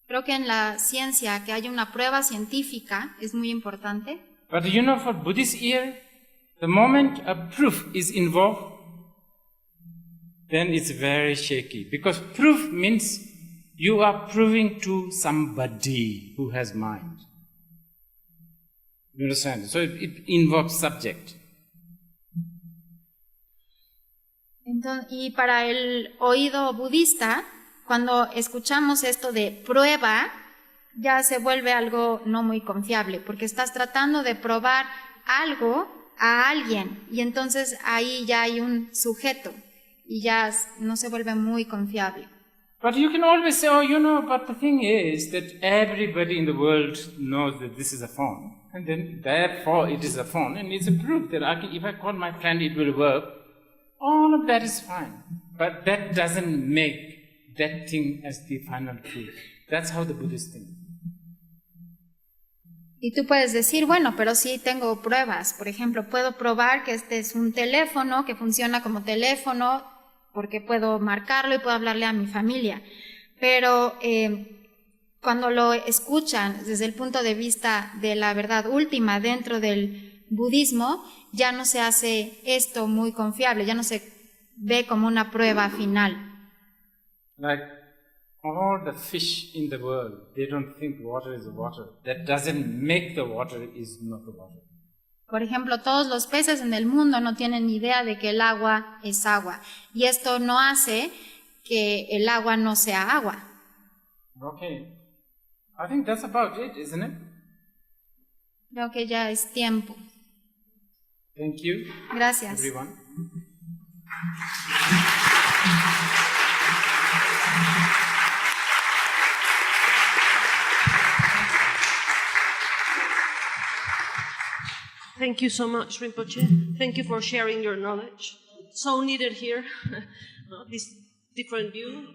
Creo que en la ciencia que haya una prueba científica es muy importante. But you know, for Buddhist ear, the moment a proof is involved, then it's very shaky. Because proof means you are proving to somebody who has mind. You understand? So it involves subject. Entonces, y para el oído budista, cuando escuchamos esto de prueba, ya se vuelve algo no muy confiable, porque estás tratando de probar algo a alguien, y entonces ahí ya hay un sujeto, y ya no se vuelve muy confiable. But you can always say, but the thing is that everybody in the world knows that this is a phone, and then therefore it is a phone, and it's a proof that if I call my friend, it will work. All of that is fine, but that doesn't make that thing as the final truth. That's how the Buddhists think. Y tú puedes decir, bueno, pero sí tengo pruebas. Por ejemplo, puedo probar que este es un teléfono, que funciona como teléfono, porque puedo marcarlo y puedo hablarle a mi familia. Pero cuando lo escuchan desde el punto de vista de la verdad última dentro del budismo, ya no se hace esto muy confiable, ya no se ve como una prueba final. Like all the fish in the world, they don't think water is water. That doesn't make the water is not the water. Por ejemplo, todos los peces en el mundo no tienen ni idea de que el agua es agua. Y esto no hace que el agua no sea agua. Okay. I think that's about it, isn't it? Creo que ya es tiempo. Thank you, Gracias. everyone. Thank you so much, Rinpoche. Thank you for sharing your knowledge. So needed here. This different view.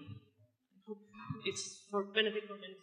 It's for benefit of many.